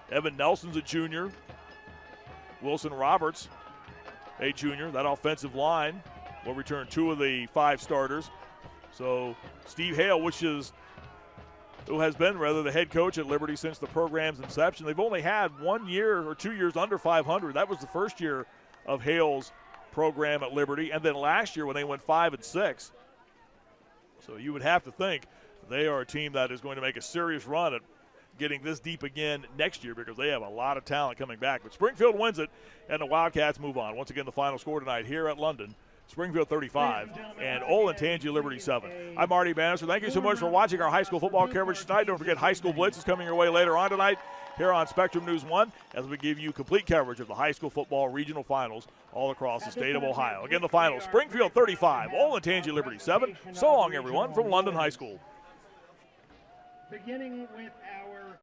Evan Nelson's a junior. Wilson Roberts, a junior. That offensive line will return 2 of the 5 starters. So Steve Hale, who has been the head coach at Liberty since the program's inception. They've only had 1 year or 2 years under 500. That was the first year of Hale's program at Liberty, and then last year when they went 5-6. So you would have to think they are a team that is going to make a serious run at getting this deep again next year because they have a lot of talent coming back. But Springfield wins it, and the Wildcats move on. Once again, the final score tonight here at London, Springfield 35 and Olentangy Liberty 7. I'm Marty Bannister. Thank you so much for watching our high school football coverage tonight. Don't forget High School Blitz is coming your way later on tonight here on Spectrum News 1 as we give you complete coverage of the high school football regional finals all across the state of Ohio. Again, the finals, Springfield 35, Olentangy Liberty 7. So long, everyone, from London High School. Beginning with our